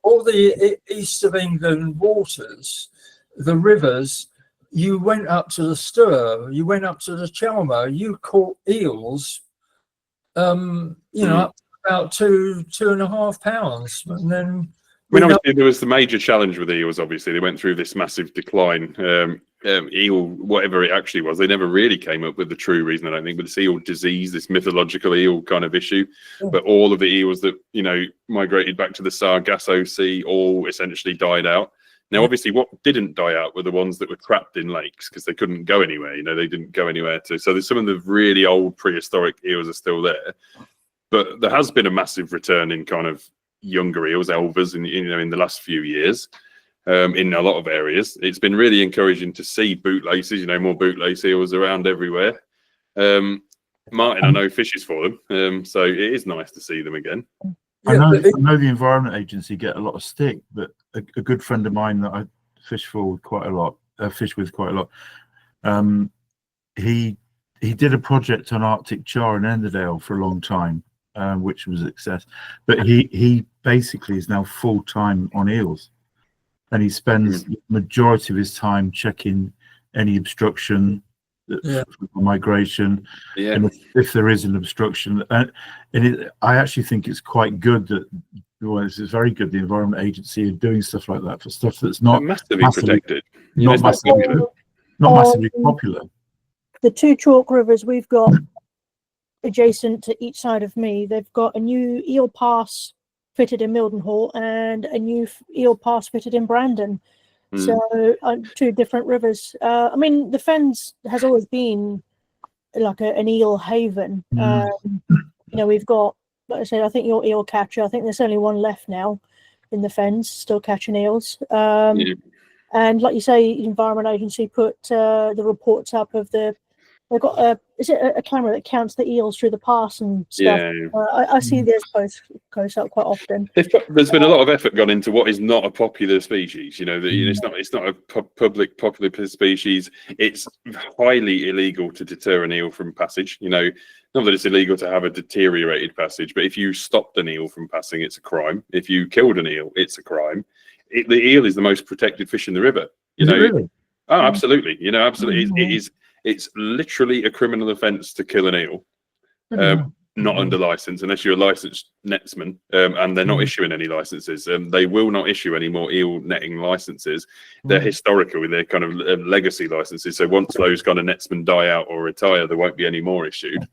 All the east of England waters, the rivers, you went up to the Stour, you went up to the Chelmer, you caught eels, you know, up to about 2.5 pounds. And then obviously there was the major challenge with eels. Obviously, they went through this massive decline. Eel, whatever it actually was, they never really came up with the true reason, I don't think, but this eel disease, this mythological eel kind of issue. But all of the eels that, you know, migrated back to the Sargasso Sea all essentially died out. Now, obviously, what didn't die out were the ones that were trapped in lakes because they couldn't go anywhere. You know, they didn't go anywhere to. So there's some of the really old prehistoric eels are still there. But there has been a massive return in kind of younger eels, elvers, in the last few years. In a lot of areas, it's been really encouraging to see bootlaces. You know, more bootlace eels around everywhere. Martin, I know, fishes for them, so it is nice to see them again. I know the Environment Agency get a lot of stick, but a good friend of mine that I fish with quite a lot, he did a project on Arctic char in Enderdale for a long time, which was a success. But he basically is now full time on eels. And he spends the majority of his time checking any obstruction, migration, and if there is an obstruction. I actually think it's quite good that, well, it's very good the Environment Agency are doing stuff like that for stuff that's not massively protected, not massively popular. The 2 chalk rivers we've got adjacent to each side of me, they've got a new eel pass fitted in Mildenhall and a new eel pass fitted in Brandon. So 2 different rivers. I mean, the Fens has always been like an eel haven. You know, we've got, like I said, I think your eel catcher, I think there's only one left now in the Fens still catching eels. And like you say, the Environment Agency put the reports up of they've got is it a camera that counts the eels through the pass and stuff? I see those posts up quite often. There's been a lot of effort gone into what is not a popular species. You know, it's not a popular species. It's highly illegal to deter an eel from passage. You know, not that it's illegal to have a deteriorated passage, but if you stopped an eel from passing, it's a crime. If you killed an eel, it's a crime. The eel is the most protected fish in the river. You know, really? Oh, absolutely. You know, absolutely. It's literally a criminal offence to kill an eel. not under license, unless you're a licensed netsman, and they're not issuing any licenses. They will not issue any more eel netting licenses. They're historical, they're kind of legacy licenses. So once those kind of netsmen die out or retire, there won't be any more issued.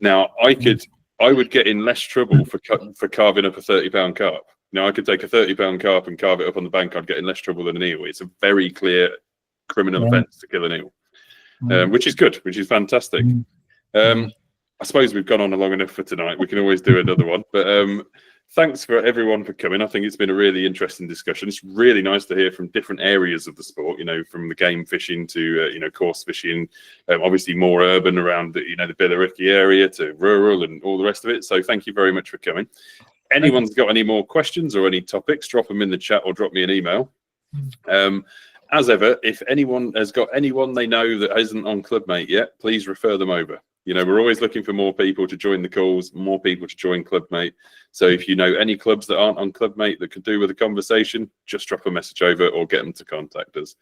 Now, I would get in less trouble for carving up a £30 carp. Now, I could take a £30 carp and carve it up on the bank. I'd get in less trouble than an eel. It's a very clear criminal offence to kill an eel, which is good, which is fantastic. I suppose we've gone on long enough for tonight. We can always do another one. But thanks for everyone for coming. I think it's been a really interesting discussion. It's really nice to hear from different areas of the sport, you know, from the game fishing to, you know, course fishing, obviously more urban around, the, you know, the Billericay area to rural and all the rest of it. So thank you very much for coming. Anyone's got any more questions or any topics, drop them in the chat or drop me an email. As ever, if anyone has got anyone they know that isn't on Clubmate yet, please refer them over. You know, we're always looking for more people to join the calls, more people to join Clubmate. So if you know any clubs that aren't on Clubmate that could do with a conversation, just drop a message over or get them to contact us.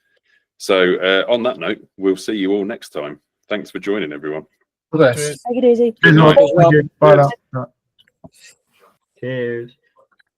So on that note, we'll see you all next time. Thanks for joining, everyone. Take it easy. Bye now. Cheers.